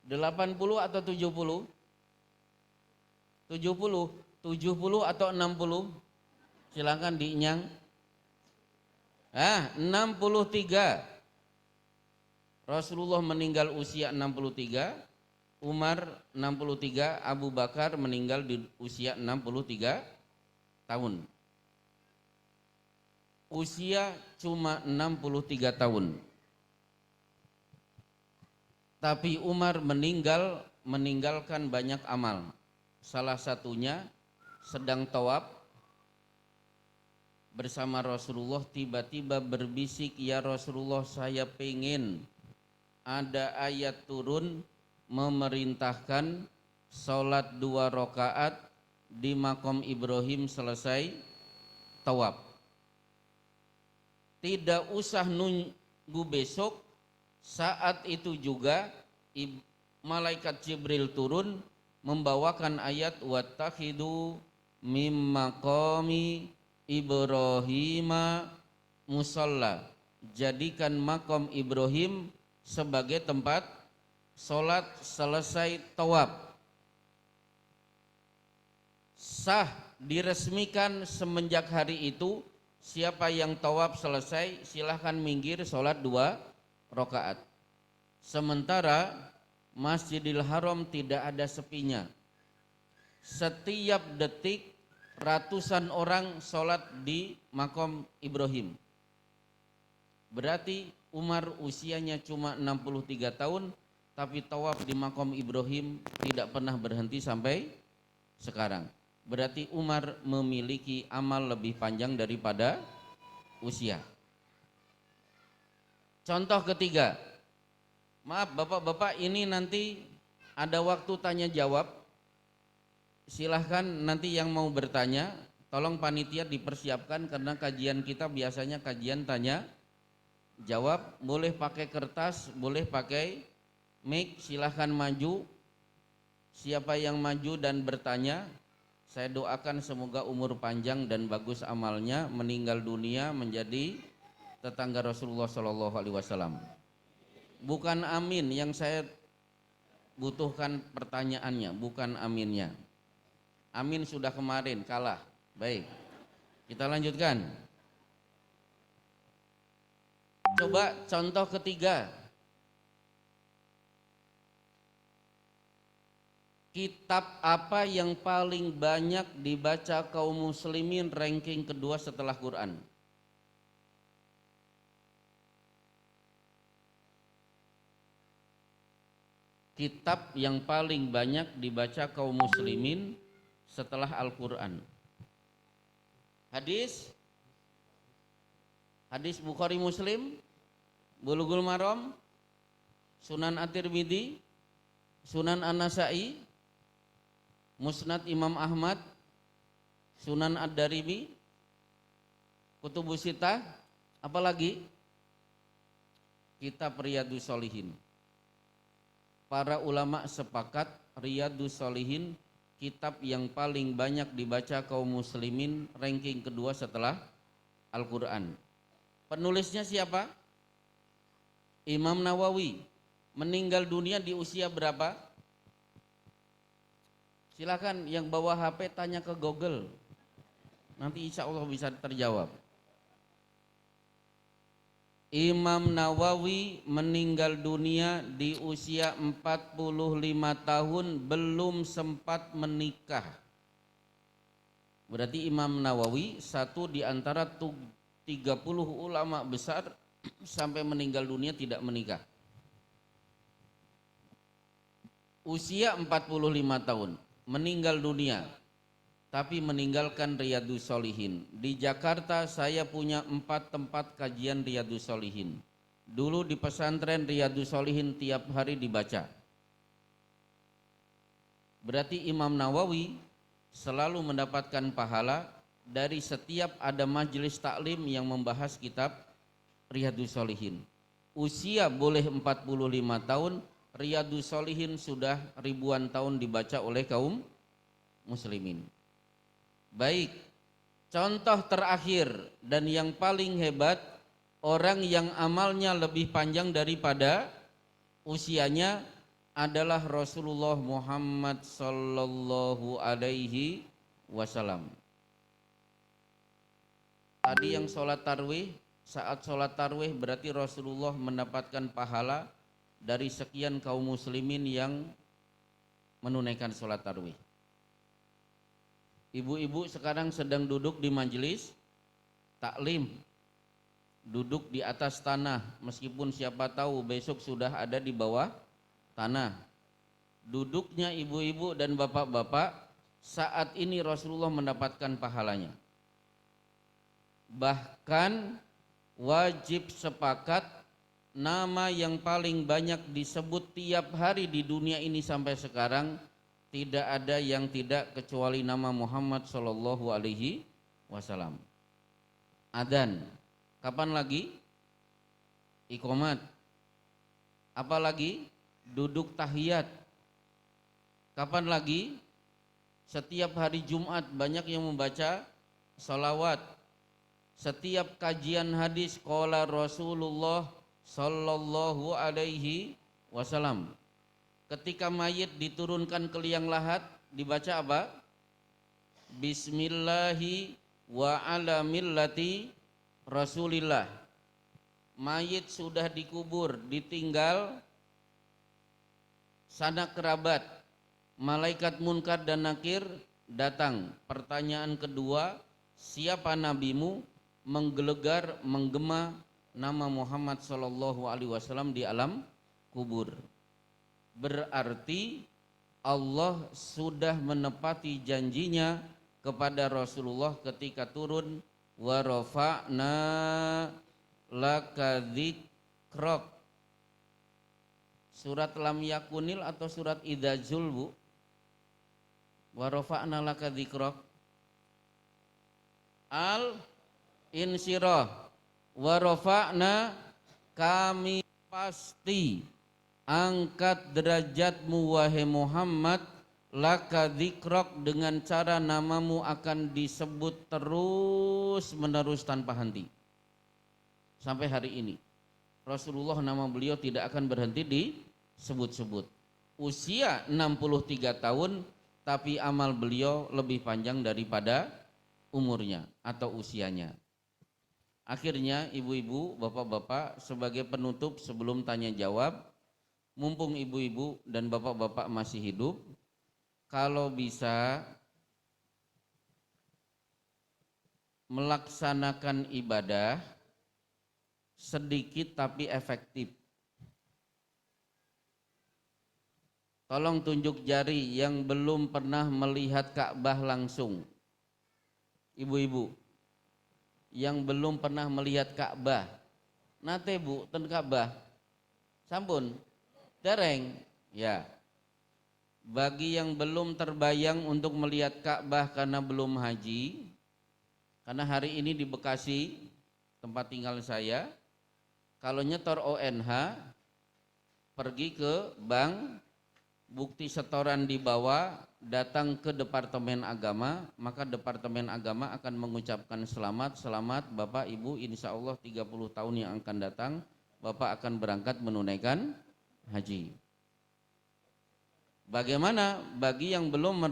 80 atau 70? 70? 70 atau 60? Silakan diinyang. 63. Rasulullah meninggal usia 63, Umar 63, Abu Bakar meninggal di usia 63 tahun. Usia cuma 63 tahun. Tapi Umar meninggalkan banyak amal. Salah satunya sedang tawaf bersama Rasulullah, tiba-tiba berbisik, ya Rasulullah, saya pengen ada ayat turun memerintahkan sholat 2 rakaat di makom Ibrahim selesai tawaf. Tidak usah nunggu besok, saat itu juga malaikat Jibril turun membawakan ayat wattakhidu mim maqami Ibrahima musalla. Jadikan makom Ibrahim sebagai tempat sholat selesai tawaf. sah diresmikan semenjak hari itu. Siapa yang tawaf selesai silahkan minggir sholat 2 rakaat. Sementara Masjidil Haram tidak ada sepinya. Setiap detik ratusan orang sholat di Maqam Ibrahim. Berarti Umar usianya cuma 63 tahun, tapi tawaf di Maqam Ibrahim tidak pernah berhenti sampai sekarang. Berarti Umar memiliki amal lebih panjang daripada usia. Contoh ketiga, maaf bapak-bapak, ini nanti ada waktu tanya jawab. Silahkan nanti yang mau bertanya, tolong panitia dipersiapkan karena kajian kita biasanya kajian tanya jawab. Boleh pakai kertas, boleh pakai mic, silahkan maju. Siapa yang maju dan bertanya, saya doakan semoga umur panjang dan bagus amalnya, meninggal dunia menjadi tetangga Rasulullah Shallallahu Alaihi Wasallam. Bukan amin yang saya butuhkan, pertanyaannya, bukan aminnya. Amin sudah kemarin kalah. Baik, kita lanjutkan. Coba contoh ketiga. Kitab apa yang paling banyak dibaca kaum muslimin, ranking kedua setelah Quran? Kitab yang paling banyak dibaca kaum muslimin setelah Al-Quran. Hadis Bukhari Muslim, Bulughul Maram, Sunan At-Tirmidzi, Sunan An-Nasa'i, Musnad Imam Ahmad, Sunan Ad-Darimi, Kutubus Sittah, apalagi kitab Riyadhus Shalihin. Para ulama sepakat Riyadhus Shalihin kitab yang paling banyak dibaca kaum muslimin, ranking kedua setelah Al-Quran. Penulisnya siapa? Imam Nawawi. Meninggal dunia di usia berapa? Silakan yang bawa HP tanya ke Google. Nanti insya Allah bisa terjawab. Imam Nawawi meninggal dunia di usia 45 tahun, belum sempat menikah. Berarti Imam Nawawi satu di antara 30 ulama besar sampai meninggal dunia tidak menikah. Usia 45 tahun, meninggal dunia, tapi meninggalkan Riyadhus Shalihin. Di Jakarta saya punya 4 tempat kajian Riyadhus Shalihin. Dulu di pesantren Riyadhus Shalihin tiap hari dibaca. Berarti Imam Nawawi selalu mendapatkan pahala dari setiap ada majelis taklim yang membahas kitab Riyadhus Shalihin. Usia boleh 45 tahun, Riyadhus Shalihin sudah ribuan tahun dibaca oleh kaum muslimin. Baik, contoh terakhir dan yang paling hebat, orang yang amalnya lebih panjang daripada usianya adalah Rasulullah Muhammad sallallahu alaihi wasallam. Tadi yang sholat tarwih, saat sholat tarwih berarti Rasulullah mendapatkan pahala dari sekian kaum muslimin yang menunaikan sholat tarwih. Ibu-ibu sekarang sedang duduk di majelis taklim, duduk di atas tanah, meskipun siapa tahu besok sudah ada di bawah tanah. Duduknya ibu-ibu dan bapak-bapak saat ini Rasulullah mendapatkan pahalanya. Bahkan wajib sepakat nama yang paling banyak disebut tiap hari di dunia ini sampai sekarang, tidak ada yang tidak kecuali nama Muhammad sallallahu alaihi wasallam. Adzan. Kapan lagi? Iqamat. Apalagi? Duduk tahiyat. Kapan lagi? Setiap hari Jumat banyak yang membaca salawat. Setiap kajian hadis qala Rasulullah sallallahu alaihi wasallam. Ketika mayit diturunkan ke liang lahat, dibaca apa? bismillahi wa ala millati Rasulillah. Mayit sudah dikubur, ditinggal sanak kerabat, malaikat munkar dan nakir datang. Pertanyaan kedua, siapa nabimu? Menggelegar, menggema nama Muhammad sallallahu alaihi wasallam di alam kubur. Berarti Allah sudah menepati janjinya kepada Rasulullah ketika turun wa rafa'na laka dzikrak. Surat lam yakunil atau surat idzal bu? Wa rafa'na laka dzikrak. Al insyirah. Wa rafa'na, kami pasti angkat derajatmu wahai Muhammad, laka dzikrak, dengan cara namamu akan disebut terus menerus tanpa henti. Sampai hari ini Rasulullah nama beliau tidak akan berhenti disebut-sebut. Usia 63 tahun tapi amal beliau lebih panjang daripada umurnya atau usianya. Akhirnya ibu-ibu, bapak-bapak, sebagai penutup sebelum tanya jawab, mumpung ibu-ibu dan bapak-bapak masih hidup, kalau bisa melaksanakan ibadah sedikit tapi efektif. Tolong tunjuk jari yang belum pernah melihat Ka'bah langsung. Ibu-ibu yang belum pernah melihat Ka'bah. Nate Bu, ten Ka'bah. Sampun. Dereng. Ya. Bagi yang belum terbayang untuk melihat Ka'bah karena belum haji, karena hari ini di Bekasi tempat tinggal saya, kalau nyetor ONH pergi ke bank, bukti setoran dibawa, datang ke Departemen Agama, maka Departemen Agama akan mengucapkan selamat Bapak Ibu, insya Allah 30 tahun yang akan datang Bapak akan berangkat menunaikan haji. Bagaimana bagi yang belum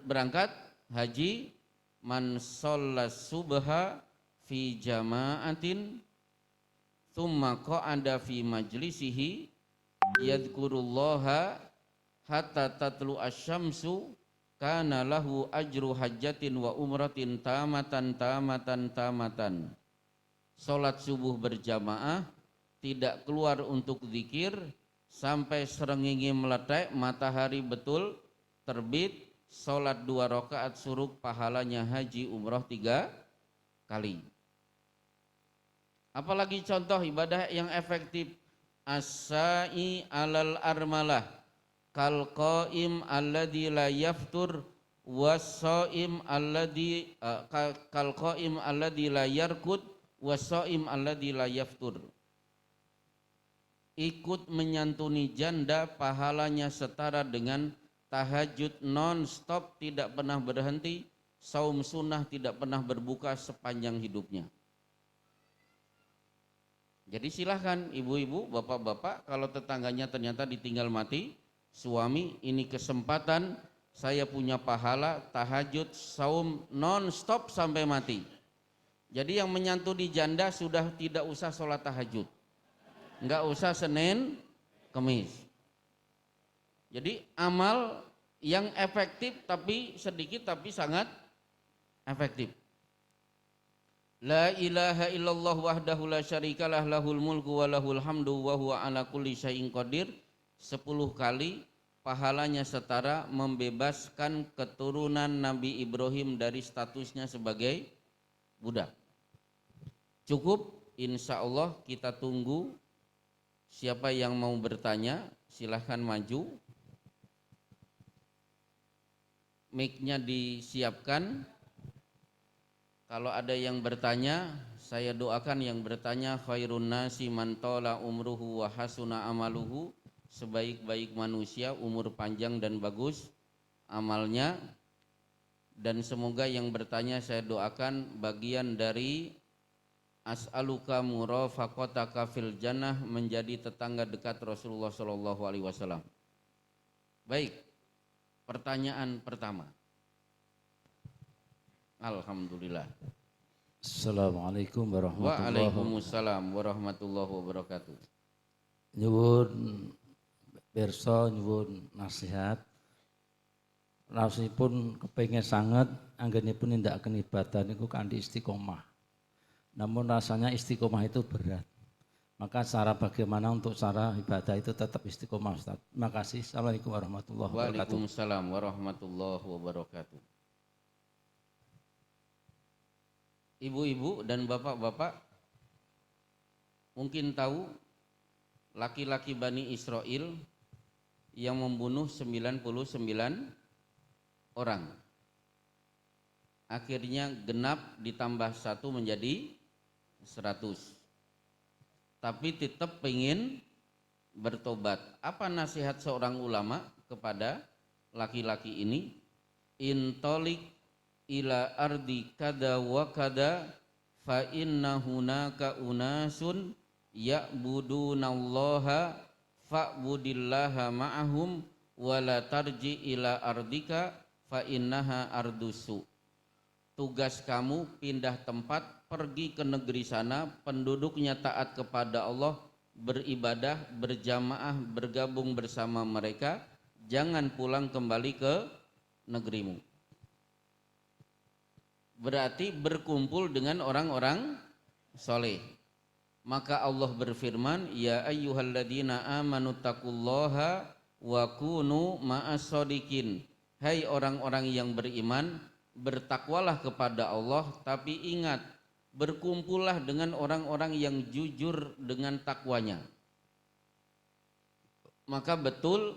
berangkat haji? Man shollas subha fi jama'atin thumma qa'ada fi majlisihi yadhkurullaha hatta tatlu asyamsu kana lahu ajru hajjatin wa umratin tamatan. Salat subuh berjamaah, tidak keluar untuk zikir sampai srengenge meletek, matahari betul terbit, salat 2 rakaat suruk, pahalanya haji umroh 3 kali. Apalagi contoh ibadah yang efektif? As-sa'i alal armalah kal qaim alladzi la yaftur was-shaim alladzi kal qaim alladzi la yarkud was-shaim alladzi la yaftur. Ikut menyantuni janda pahalanya setara dengan tahajud non-stop tidak pernah berhenti, saum sunnah tidak pernah berbuka sepanjang hidupnya. Jadi silahkan ibu-ibu, bapak-bapak, kalau tetangganya ternyata ditinggal mati suami, ini kesempatan saya punya pahala tahajud saum non-stop sampai mati. Jadi yang menyantuni janda sudah tidak usah sholat tahajud, nggak usah Senin Kemis. Jadi amal yang efektif tapi sedikit tapi sangat efektif. La ilaha illallah wahdahu la syarikalah lahul mulku wa lahul hamdu wa huwa ala kulli syai'in qadir. 10 kali pahalanya setara membebaskan keturunan Nabi Ibrahim dari statusnya sebagai budak. Cukup, insya Allah kita tunggu. Siapa yang mau bertanya silahkan maju. Mic-nya disiapkan. Kalau ada yang bertanya, saya doakan yang bertanya khairun nasi man tala umruhu wa hasuna amaluhu. Sebaik-baik manusia umur panjang dan bagus amalnya. Dan semoga yang bertanya saya doakan bagian dari as'aluka murafaqataka fil jannah, menjadi tetangga dekat Rasulullah SAW. Baik, pertanyaan pertama. Alhamdulillah. Assalamualaikum warahmatullahi wabarakatuh. Waalaikumsalam warahmatullahi wabarakatuh. Nyuwun pirsa nyuwun nasihat. Raosipun kepengin sanget anggenipun nindakaken ibadah niku kanthi istiqomah. Namun rasanya istiqomah itu berat. Maka cara bagaimana untuk cara ibadah itu tetap istiqomah, Ustaz. Terima kasih. Assalamualaikum warahmatullahi wabarakatuh. Waalaikumsalam warahmatullahi wabarakatuh. Ibu-ibu dan bapak-bapak mungkin tahu laki-laki Bani Israel yang membunuh 99 orang. Akhirnya genap ditambah 1 menjadi 100. Tapi tetap pengen bertobat. Apa nasihat seorang ulama kepada laki-laki ini? Intolik ila ardi kada wa kada fa inna hunaka unasun ya'budunallaha fa'budillaha ma'ahum wa la tarji ila ardika fa innaha ardusu. Tugas kamu pindah tempat, pergi ke negeri sana, penduduknya taat kepada Allah, beribadah, berjamaah, bergabung bersama mereka, jangan pulang kembali ke negerimu. Berarti berkumpul dengan orang-orang soleh. Maka Allah berfirman, ya ayyuhalladzina amanu taqullaha wa kunu ma'as shodiqin. Hai orang-orang yang beriman, bertakwalah kepada Allah, tapi ingat, berkumpullah dengan orang-orang yang jujur dengan takwanya. Maka betul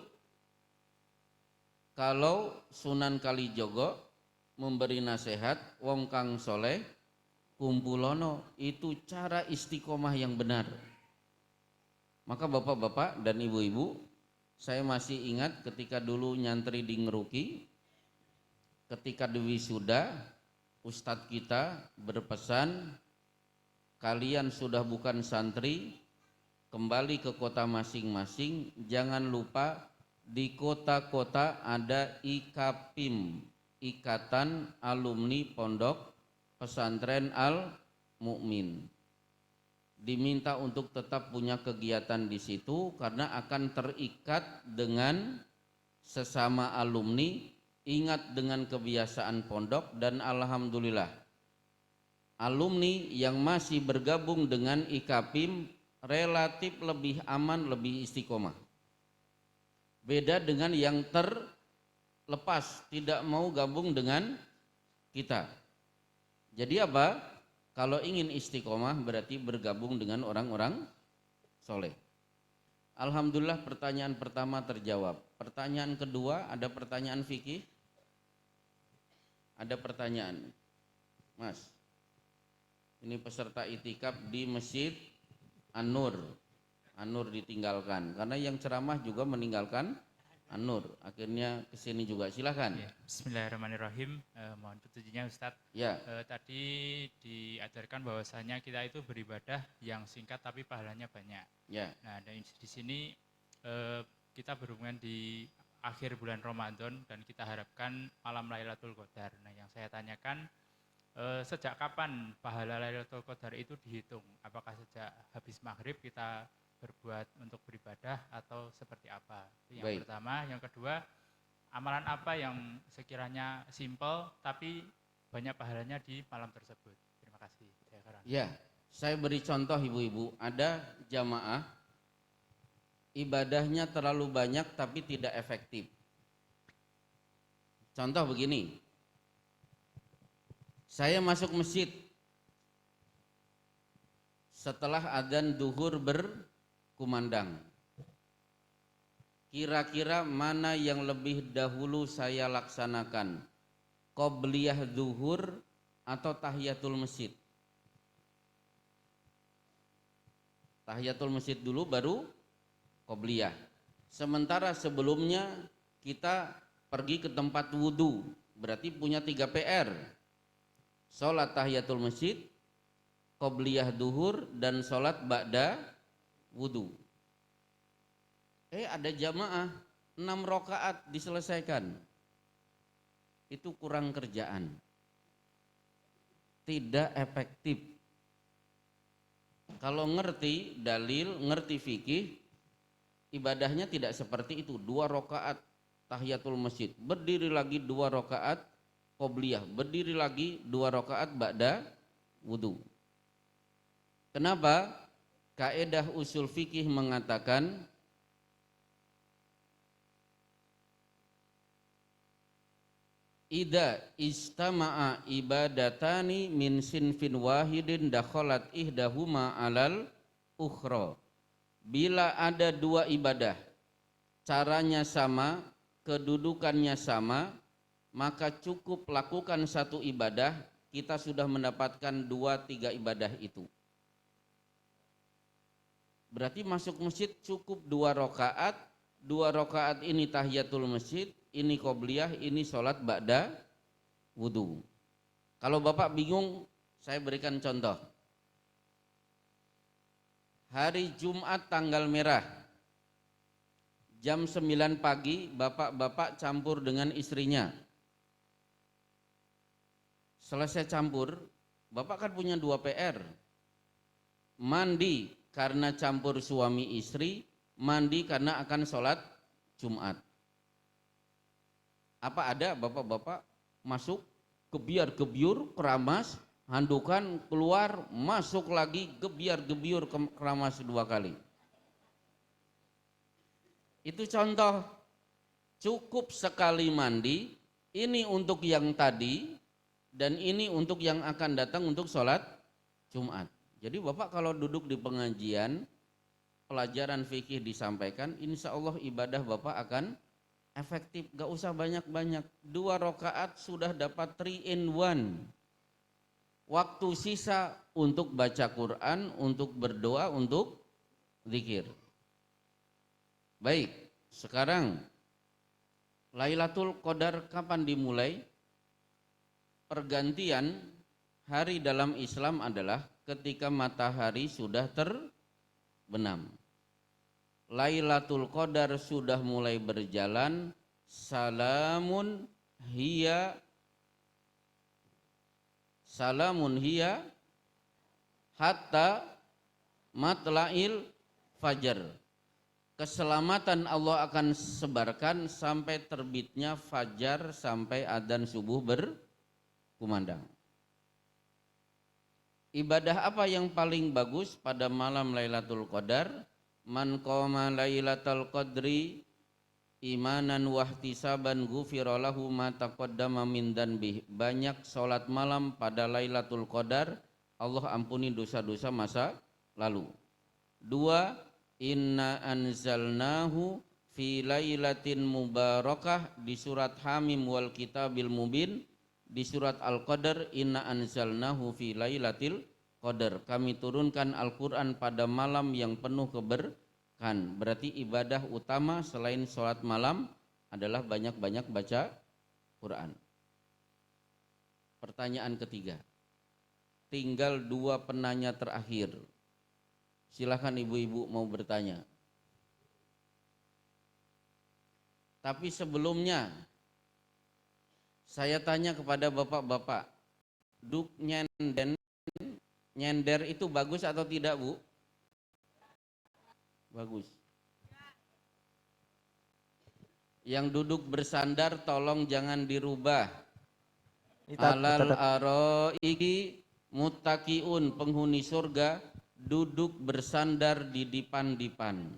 kalau Sunan Kalijogo memberi nasihat, wong kang soleh kumpulono, itu cara istiqomah yang benar. Maka bapak-bapak dan ibu-ibu, saya masih ingat ketika dulu nyantri di Ngeruki, ketika di wisuda, ustadz kita berpesan, kalian sudah bukan santri, kembali ke kota masing-masing, jangan lupa di kota-kota ada IKAPIM, Ikatan Alumni Pondok Pesantren Al Mukmin. Diminta untuk tetap punya kegiatan di situ karena akan terikat dengan sesama alumni. Ingat dengan kebiasaan pondok, dan alhamdulillah alumni yang masih bergabung dengan IKAPIM relatif lebih aman, lebih istiqomah. Beda dengan yang terlepas, tidak mau gabung dengan kita. Jadi apa? Kalau ingin istiqomah berarti bergabung dengan orang-orang soleh. Alhamdulillah pertanyaan pertama terjawab. Pertanyaan kedua, ada pertanyaan fikih? Ada pertanyaan, Mas. Ini peserta itikaf di Masjid An-Nur. An-Nur ditinggalkan karena yang ceramah juga meninggalkan An-Nur. Akhirnya kesini juga. Silakan. Ya, bismillahirrahmanirrahim. Mohon petunjuknya Ustadz. Ya. Tadi diajarkan bahwasanya kita itu beribadah yang singkat tapi pahalanya banyak. Ya. Nah, di sini kita berhubungan di akhir bulan Ramadan dan kita harapkan malam Lailatul Qadar. Nah, yang saya tanyakan, sejak kapan pahala Lailatul Qadar itu dihitung? Apakah sejak habis maghrib kita berbuat untuk beribadah atau seperti apa? Itu yang Baik. pertama. Yang kedua, amalan apa yang sekiranya simpel tapi banyak pahalanya di malam tersebut? Terima kasih. Ya, saya beri contoh ibu-ibu. Ada jamaah ibadahnya terlalu banyak tapi tidak efektif. Contoh begini, saya masuk masjid setelah adzan duhur berkumandang. Kira-kira mana yang lebih dahulu saya laksanakan? Qobliyah duhur atau tahiyatul masjid? Tahiyatul masjid dulu baru qobliyah. Sementara sebelumnya kita pergi ke tempat wudhu, berarti punya 3 PR. Sholat tahiyatul masjid, qobliyah duhur, dan sholat ba'da wudhu. Ada jamaah 6 rakaat diselesaikan. Itu kurang kerjaan. tidak efektif. Kalau ngerti dalil, ngerti fikih, ibadahnya tidak seperti itu. 2 rakaat tahiyatul masjid, berdiri lagi 2 rakaat qobliyah, berdiri lagi 2 rakaat ba'da wudu. Kenapa? Kaedah usul fikih mengatakan idza istama'a ibadatani min sinfin wahidin dakhalat ihdahuma alal ukhra. Bila ada 2 ibadah, caranya sama, kedudukannya sama, maka cukup lakukan 1 ibadah, kita sudah mendapatkan 2-3 ibadah itu. Berarti masuk masjid cukup 2 rakaat, 2 rakaat ini tahiyatul masjid, ini qobliyah, ini sholat ba'da wudu. Kalau Bapak bingung, saya berikan contoh. Hari Jumat tanggal merah, jam 9 pagi, bapak-bapak campur dengan istrinya. Selesai campur, bapak kan punya 2 PR. Mandi karena campur suami istri, mandi karena akan sholat Jumat. Apa ada bapak-bapak masuk, gebiar-gebiur, keramas, handukan, keluar, masuk lagi, gebiar-gebiur, keramas 2 kali. Itu contoh, cukup sekali mandi, ini untuk yang tadi, dan ini untuk yang akan datang untuk sholat Jumat. Jadi Bapak kalau duduk di pengajian, pelajaran fikih disampaikan, insya Allah ibadah Bapak akan efektif, gak usah banyak-banyak. 2 rakaat sudah dapat 3 in 1. Waktu sisa untuk baca Quran, untuk berdoa, untuk zikir. Baik, sekarang Lailatul Qadar kapan dimulai? Pergantian hari dalam Islam adalah ketika matahari sudah terbenam. Lailatul Qadar sudah mulai berjalan, salamun hiya hatta matla'il fajar. Keselamatan Allah akan sebarkan sampai terbitnya fajar, sampai adzan subuh berkumandang. Ibadah apa yang paling bagus pada malam Lailatul Qadar? Man qama Lailatul Qadri imanan wahtisaban ghufira lahu ma taqaddama min dzanbih. Banyak salat malam pada Lailatul Qadar, Allah ampuni dosa-dosa masa lalu. 2, inna anzalnahu fi lailatin mubarakah, di surat Hamim wal kitabil mubin. Di surat Al-Qadar, inna anzalnahu fi lailatil qadar, kami turunkan Al-Quran pada malam yang penuh keberkahan. Berarti ibadah utama selain sholat malam adalah banyak-banyak baca Quran. Pertanyaan ketiga, tinggal 2 penanya terakhir. Silakan ibu-ibu mau bertanya. Tapi sebelumnya saya tanya kepada bapak-bapak, duduk nyender itu bagus atau tidak, Bu? Bagus. Yang duduk bersandar tolong jangan dirubah. Alal aroiki muttaqiun, penghuni surga duduk bersandar di dipan-dipan.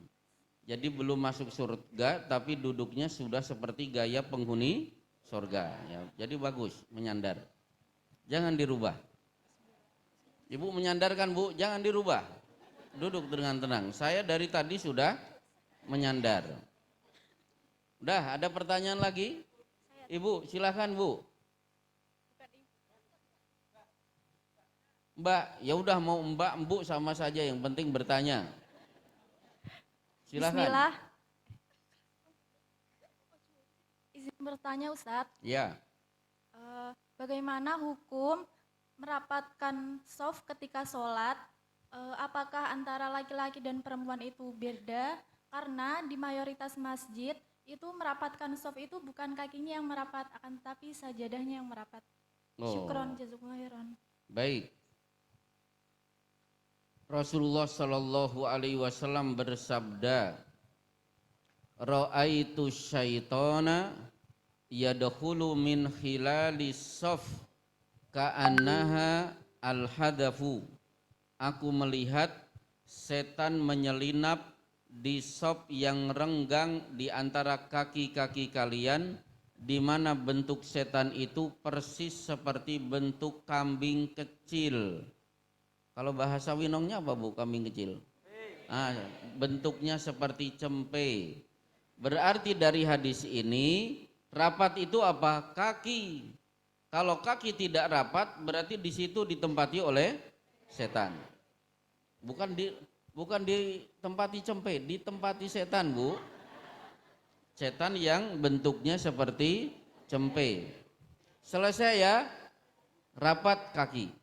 Jadi belum masuk surga tapi duduknya sudah seperti gaya penghuni surga ya. Jadi bagus menyandar. Jangan dirubah. Ibu menyandarkan, Bu, jangan dirubah. Duduk dengan tenang. Saya dari tadi sudah menyandar. Udah, ada pertanyaan lagi? Ibu, silakan, Bu. Mbak, ya udah mau Mbak, Mbu sama saja, yang penting bertanya. Silakan. Bismillah. Izin bertanya, Ustadz. Ya. Bagaimana hukum merapatkan shaf ketika sholat? Apakah antara laki-laki dan perempuan itu beda? Karena di mayoritas masjid itu merapatkan shaf itu bukan kakinya yang merapat, akan tapi sajadahnya yang merapat. Syukron, jazakumullah khairan. Baik. Rasulullah Shallallahu Alaihi Wasallam bersabda, Ra'aitu syaitana yadkhulu min khilalis saf ka'annaha al-hadafu. Aku melihat setan menyelinap di saf yang renggang di antara kaki-kaki kalian, di mana bentuk setan itu persis seperti bentuk kambing kecil. Kalau bahasa Winongnya apa Bu, kambing kecil? Bentuknya seperti cempe. Berarti dari hadis ini, rapat itu apa? Kaki. Kalau kaki tidak rapat, berarti di situ ditempati oleh setan. Bukan ditempati cempe, ditempati setan, Bu. Setan yang bentuknya seperti cempe. Selesai ya, rapat kaki.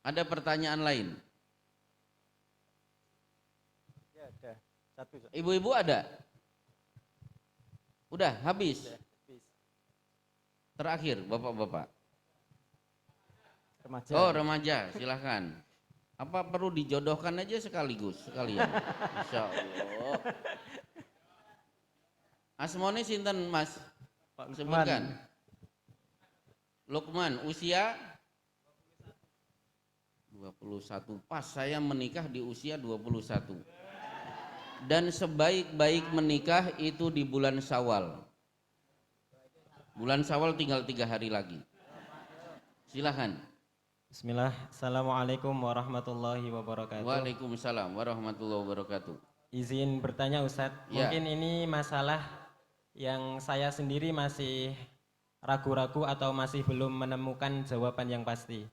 Ada pertanyaan lain? Ya, ada. Satu. Ibu-ibu ada? Udah, habis? Terakhir, bapak-bapak. Remaja. Oh, remaja, silahkan. Apa perlu dijodohkan aja sekalian? Insya Allah. Asmone sinten Mas? Pak Lukman. Sebutkan. Lukman, usia 21. Pas saya menikah di usia 21. Dan sebaik-baik menikah itu di bulan Syawal. Bulan Syawal tinggal 3 hari lagi. Silahkan. Bismillah. Assalamualaikum warahmatullahi wabarakatuh. Waalaikumsalam warahmatullahi wabarakatuh. Izin bertanya Ustadz, Ya. mungkin ini masalah yang saya sendiri masih ragu-ragu atau masih belum menemukan jawaban yang pasti.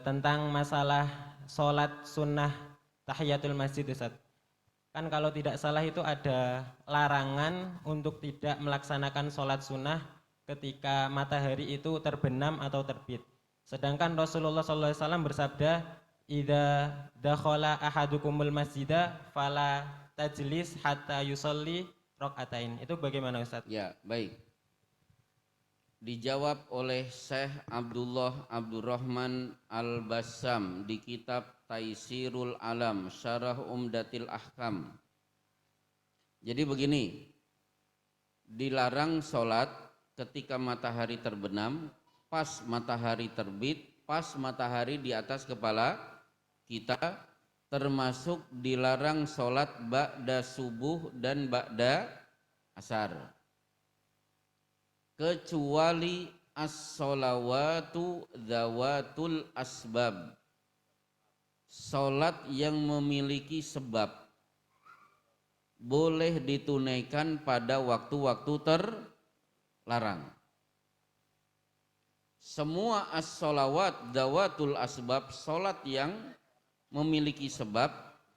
Tentang masalah sholat sunnah tahiyatul masjid Ustadz. Kan kalau tidak salah itu ada larangan untuk tidak melaksanakan sholat sunnah ketika matahari itu terbenam atau terbit. Sedangkan Rasulullah SAW bersabda, "Idza dakhala ahadukumul masjida fala tajlis hatta yusolli rokaatain." Itu bagaimana Ustaz? Ya, baik. Dijawab oleh Syekh Abdullah Abdurrahman Al-Bassam di kitab Taisirul Alam Syarah Umdatil Ahkam. Jadi begini, dilarang sholat ketika matahari terbenam, pas matahari terbit, pas matahari di atas kepala kita, termasuk dilarang sholat ba'da subuh dan ba'da asar. Kecuali as-sholawatu dzawatul asbab, sholat yang memiliki sebab, boleh ditunaikan pada waktu-waktu terlarang. Semua as-sholawat dzawatul asbab, sholat yang memiliki sebab,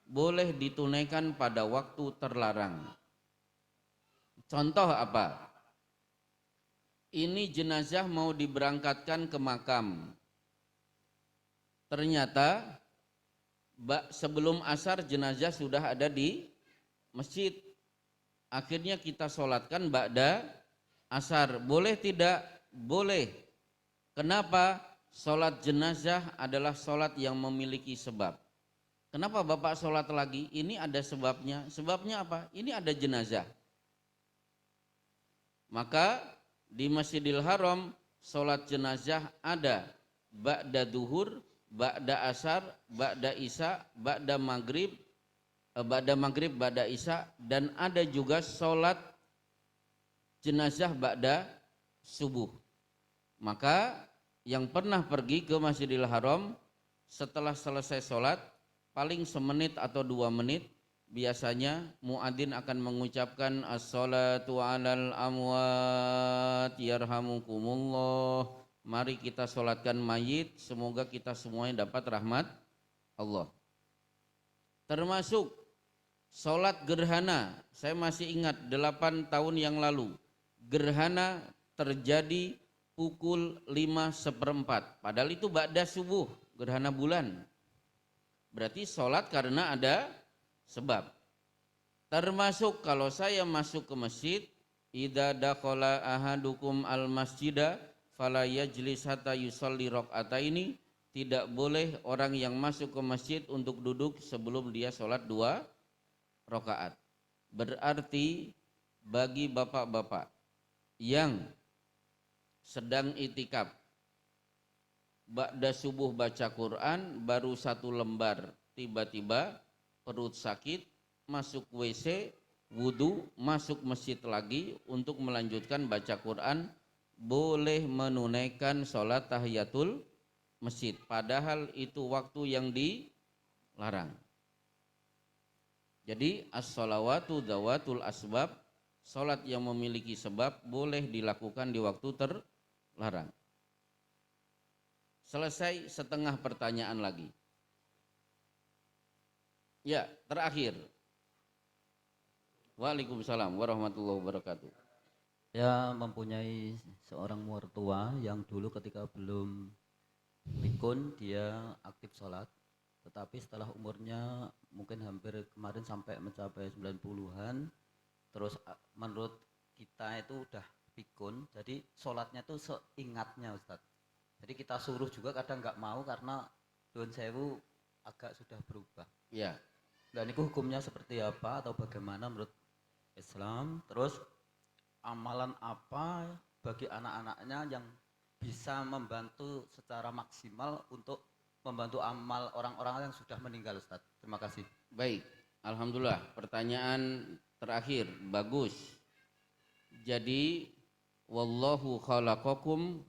boleh ditunaikan pada waktu terlarang. Contoh apa? Ini jenazah mau diberangkatkan ke makam. Ternyata sebelum asar jenazah sudah ada di masjid. Akhirnya kita sholatkan ba'da asar. Boleh tidak? Boleh. Kenapa? Sholat jenazah adalah sholat yang memiliki sebab. Kenapa Bapak sholat lagi? Ini ada sebabnya. Sebabnya apa? Ini ada jenazah. Maka di Masjidil Haram sholat jenazah ada ba'da duhur, ba'da asar, ba'da isya, ba'da maghrib, ba'da isya, dan ada juga sholat jenazah ba'da subuh. Maka yang pernah pergi ke Masjidil Haram setelah selesai sholat, paling semenit atau 2 menit, biasanya muadzin akan mengucapkan as-salatu 'alal amwat yarhamukumullah. Mari kita sholatkan mayit, semoga kita semuanya dapat rahmat Allah. Termasuk sholat gerhana. Saya masih ingat 8 tahun yang lalu, gerhana terjadi pukul 5:15, padahal itu ba'da subuh, gerhana bulan. Berarti sholat karena ada sebab. Termasuk kalau saya masuk ke masjid, idza dakhala ahadukum al masjida fala yajlis hatta yusalli raka'ataini, tidak boleh orang yang masuk ke masjid untuk duduk sebelum dia sholat 2 rakaat. Berarti bagi bapak-bapak yang sedang itikaf, ba'da subuh baca Quran, baru 1 lembar, tiba-tiba perut sakit, masuk WC, wudu, masuk masjid lagi untuk melanjutkan baca Quran, boleh menunaikan sholat tahiyatul masjid. Padahal itu waktu yang dilarang. Jadi as-sholawatu dzawatul asbab, sholat yang memiliki sebab boleh dilakukan di waktu terlarang. Selesai setengah pertanyaan lagi. Ya, terakhir. Waalaikumsalam warahmatullahi wabarakatuh. Saya mempunyai seorang mertua yang dulu ketika belum pikun dia aktif sholat, tetapi setelah umurnya mungkin hampir kemarin sampai mencapai 90-an, terus menurut kita itu udah pikun, jadi sholatnya tuh seingatnya Ustadz. Jadi kita suruh juga kadang nggak mau karena Don Sewu agak sudah berubah. Ya. Dan itu hukumnya seperti apa atau bagaimana menurut Islam? Terus amalan apa bagi anak-anaknya yang bisa membantu secara maksimal untuk membantu amal orang-orang yang sudah meninggal, Ustaz? Terima kasih. Baik, alhamdulillah. Pertanyaan terakhir bagus. Jadi wallahu khalaqakum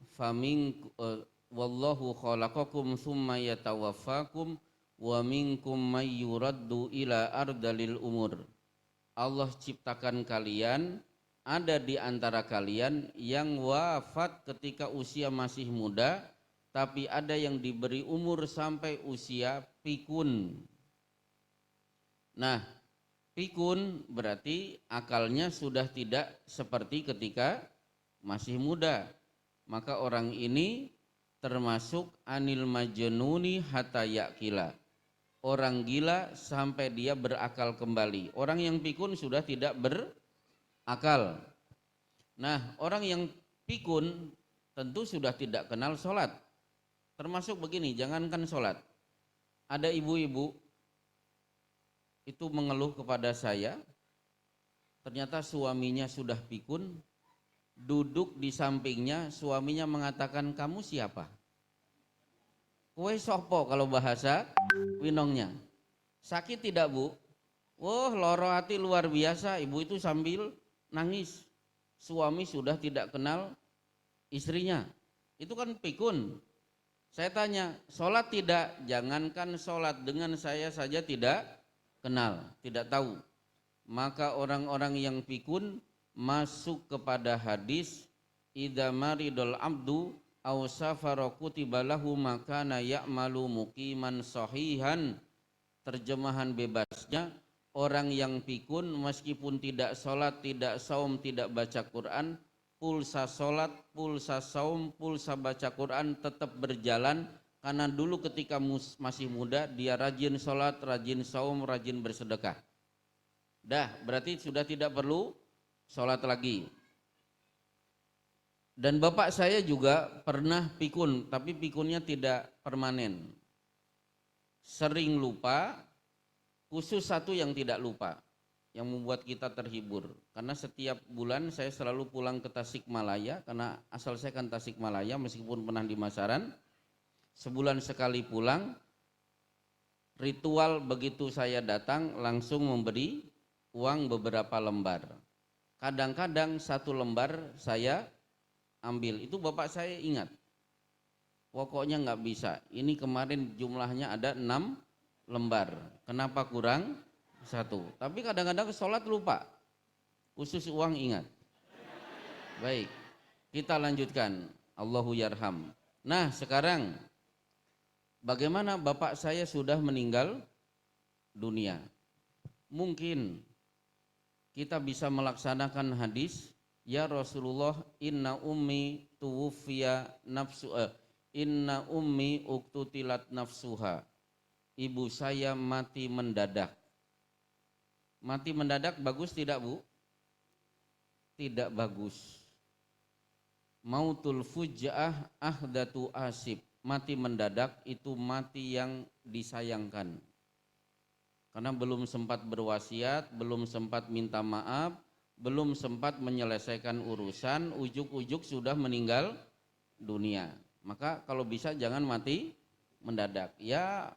wallahu khalaqakum tsumma yatawaffakum wa minkum may yuraddu ila ardalil umur. Allah ciptakan kalian, ada di antara kalian yang wafat ketika usia masih muda, tapi ada yang diberi umur sampai usia pikun. Nah, pikun berarti akalnya sudah tidak seperti ketika masih muda. Maka orang ini termasuk anil majnuni hatta yaqila. Orang gila sampai dia berakal kembali. Orang yang pikun sudah tidak berakal. Nah, orang yang pikun tentu sudah tidak kenal sholat. Termasuk begini, jangankan sholat. Ada ibu-ibu itu mengeluh kepada saya, ternyata suaminya sudah pikun, duduk di sampingnya, suaminya mengatakan, kamu siapa? Kue sopo kalau bahasa winongnya. Sakit tidak bu? Wah, loro hati luar biasa. Ibu itu sambil nangis. Suami sudah tidak kenal istrinya. Itu kan pikun. Saya tanya, sholat tidak? Jangankan sholat, dengan saya saja tidak kenal, tidak tahu. Maka orang-orang yang pikun masuk kepada hadis idza maridul abdu aw safara kutiba lahu makana ya'malu muqiman sahihan. Terjemahan bebasnya, orang yang pikun meskipun tidak sholat, tidak saum, tidak baca Quran, pulsa sholat, pulsa saum, pulsa baca Quran tetap berjalan. Karena dulu ketika masih muda dia rajin sholat, rajin saum, rajin bersedekah. Dah, berarti sudah tidak perlu sholat lagi. Dan bapak saya juga pernah pikun, tapi pikunnya tidak permanen. Sering lupa, khusus satu yang tidak lupa, yang membuat kita terhibur. Karena setiap bulan saya selalu pulang ke Tasikmalaya, karena asal saya kan Tasikmalaya meskipun pernah di Masaran. Sebulan sekali pulang, ritual begitu saya datang langsung memberi uang beberapa lembar. Kadang-kadang 1 lembar saya ambil, itu bapak saya ingat. Pokoknya nggak bisa, ini kemarin jumlahnya ada 6 lembar, kenapa kurang 1? Tapi kadang-kadang sholat lupa, khusus uang ingat. Baik, kita lanjutkan. Allahu yarham. Nah sekarang, bagaimana bapak saya sudah meninggal dunia? Mungkin kita bisa melaksanakan hadis, ya Rasulullah, inna ummi tuwfiya inna ummi uktutilat nafsuha. Ibu saya mati mendadak. Mati mendadak bagus tidak bu? Tidak bagus. Mautul fuja'ah ahdatu asib. Mati mendadak itu mati yang disayangkan. Karena belum sempat berwasiat, belum sempat minta maaf, belum sempat menyelesaikan urusan, ujuk-ujuk sudah meninggal dunia. Maka kalau bisa jangan mati mendadak. Ya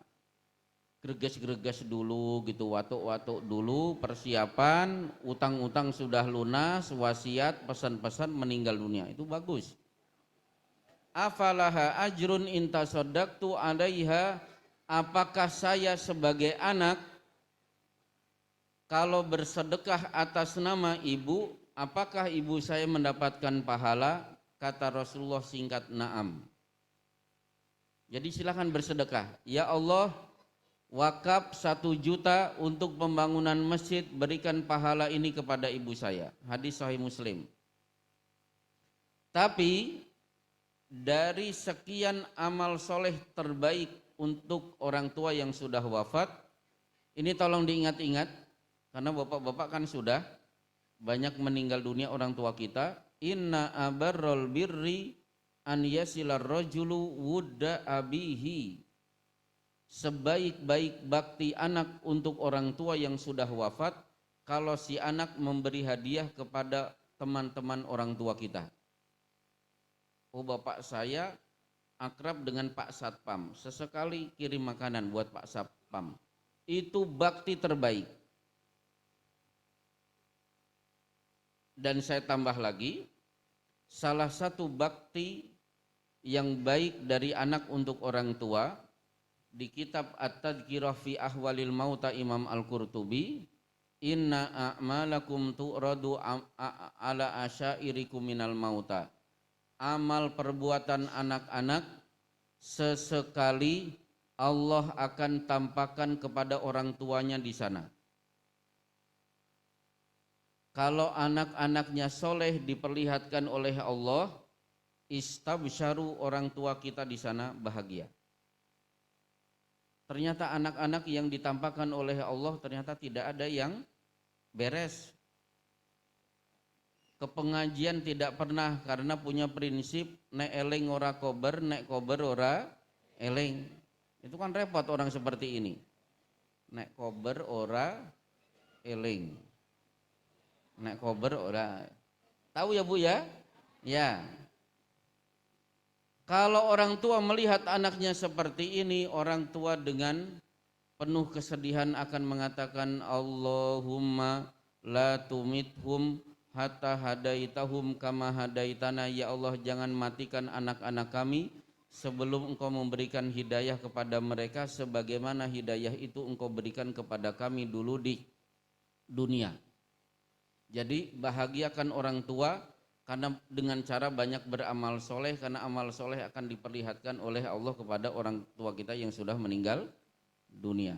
greges-greges dulu gitu, watuk-watuk dulu, persiapan, utang-utang sudah lunas, wasiat, pesan-pesan meninggal dunia. Itu bagus. Afalaha ajrun intasaddaqtu 'alaiha, apakah saya sebagai anak kalau bersedekah atas nama ibu, apakah ibu saya mendapatkan pahala? Kata Rasulullah singkat, na'am. Jadi silakan bersedekah. Ya Allah, wakaf 1 juta untuk pembangunan masjid, berikan pahala ini kepada ibu saya. Hadis Sahih Muslim. Tapi dari sekian amal soleh terbaik untuk orang tua yang sudah wafat, ini tolong diingat-ingat, karena bapak-bapak kan sudah banyak meninggal dunia orang tua kita. Inna abarrol birri an yasilar rajulu wudda abihi. Sebaik-baik bakti anak untuk orang tua yang sudah wafat, kalau si anak memberi hadiah kepada teman-teman orang tua kita. Oh, bapak saya akrab dengan Pak Satpam, sesekali kirim makanan buat Pak Satpam. Itu bakti terbaik. Dan saya tambah lagi, salah satu bakti yang baik dari anak untuk orang tua, di kitab At-Tadhkirah fi Ahwalil Mauta Imam Al-Qurtubi, inna a'malakum tu'radu ala asyairikum minal mauta. Amal perbuatan anak-anak sesekali Allah akan tampakkan kepada orang tuanya di sana. Kalau anak-anaknya soleh diperlihatkan oleh Allah, istabsyaru, orang tua kita di sana bahagia. Ternyata anak-anak yang ditampakkan oleh Allah ternyata tidak ada yang beres. Ke pengajian tidak pernah karena punya prinsip nek eling ora kober, nek kober ora eling. Itu kan repot orang seperti ini. Nek kober ora eling. Nek kober ora. Tahu ya Bu ya? Ya. Kalau orang tua melihat anaknya seperti ini, orang tua dengan penuh kesedihan akan mengatakan, Allahumma la tumithum hatta hadaitahum kama hadaitana. Ya Allah, jangan matikan anak-anak kami sebelum Engkau memberikan hidayah kepada mereka sebagaimana hidayah itu Engkau berikan kepada kami dulu di dunia. Jadi bahagiakan orang tua karena dengan cara banyak beramal soleh, karena amal soleh akan diperlihatkan oleh Allah kepada orang tua kita yang sudah meninggal dunia.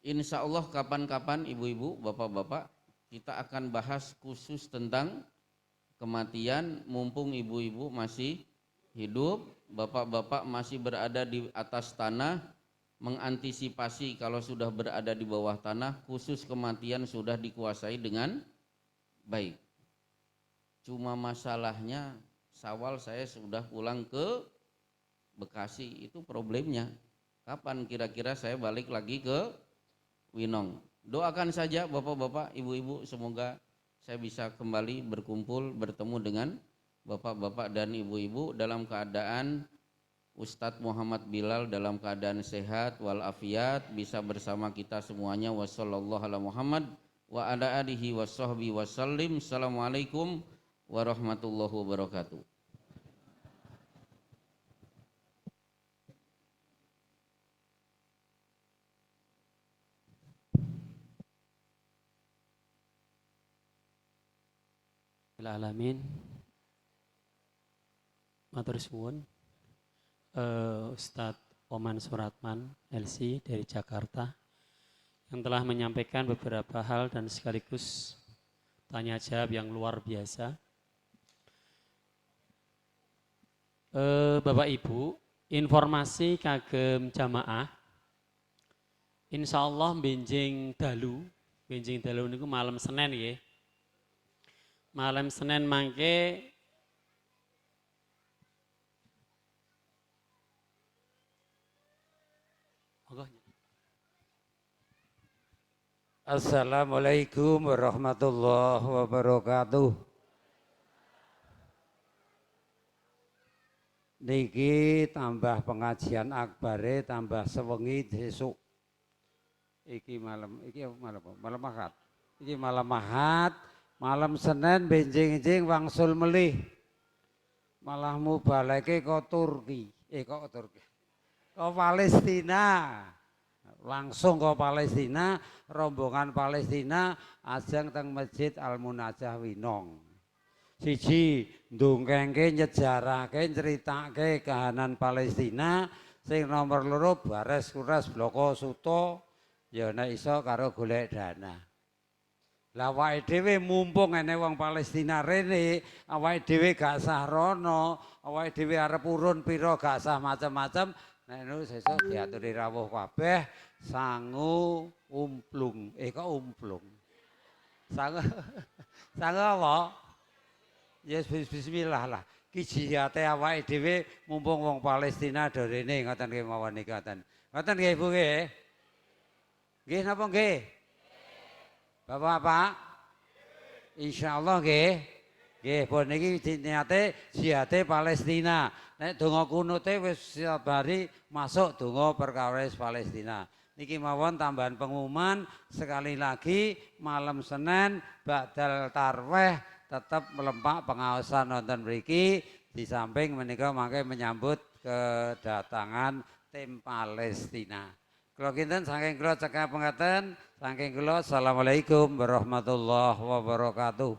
Insya Allah kapan-kapan ibu-ibu, bapak-bapak, kita akan bahas khusus tentang kematian, mumpung ibu-ibu masih hidup, bapak-bapak masih berada di atas tanah, mengantisipasi kalau sudah berada di bawah tanah, khusus kematian sudah dikuasai dengan baik. Cuma masalahnya Syawal saya sudah pulang ke Bekasi, itu problemnya. Kapan kira-kira saya balik lagi ke Winong? Doakan saja bapak-bapak, ibu-ibu, semoga saya bisa kembali berkumpul, bertemu dengan bapak-bapak dan ibu-ibu dalam keadaan Ustadz Muhammad Bilal dalam keadaan sehat walafiat, bisa bersama kita semuanya. Wassallallahu ala Muhammad wa ala alihi wassohbi wassalim. Assalamualaikum warahmatullahi wabarakatuh. Alamin. Matur suwun. Ustadz Oman Suratman LC dari Jakarta yang telah menyampaikan beberapa hal dan sekaligus tanya jawab yang luar biasa. Bapak Ibu, informasi kagem jamaah, insya Allah benjing dalu niku malam Senin ya. Malam Senin mangke Assalamualaikum warahmatullahi wabarakatuh. Niki tambah pengajian akbare tambah sewengi besok. Iki malam Ahad. Iki malam Ahad, malam Senin benjing-benjing wangsul melih. Malah mubaleke ke Turki. Kok Turki. Ke Palestina. Langsung ke Palestina, rombongan Palestina ajeng teng Masjid Al Munajah Winong. Siji ndongkengke nyejarahke critake kahanan Palestina, sing nomor loro bares kuras bloko suto ya nek iso karo golek dana. Lah awake dhewe mumpung ene wong Palestina rene, awake dhewe gak sah rono, awake dhewe arep urun pira gak sah macam-macam, nek niku sesuk diaturi rawuh kabeh sangu umplung. Kok umplung? Sangu apa? Yes, bismillah lah. Ki jihate awake dhewe mumpung wong Palestina do rene ngoten nggih mawon niki ngoten. Ngoten nggih Ibu nggih. Nggih napa nggih? Bapak-bapak. Insyaallah nggih. Nggih, pun niki niate jihate Palestina. Nek donga kunute wis siap hari masuk donga perkawis Palestina. Niki mawon tambahan pengumuman sekali lagi malam Senin ba'dal tarweh tetap melempak pengawasan nonton mriki di samping menika mangke menyambut kedatangan tim Palestina. Kula kinten saking kula cekap pengeten, saking kula assalamualaikum warahmatullahi wabarakatuh.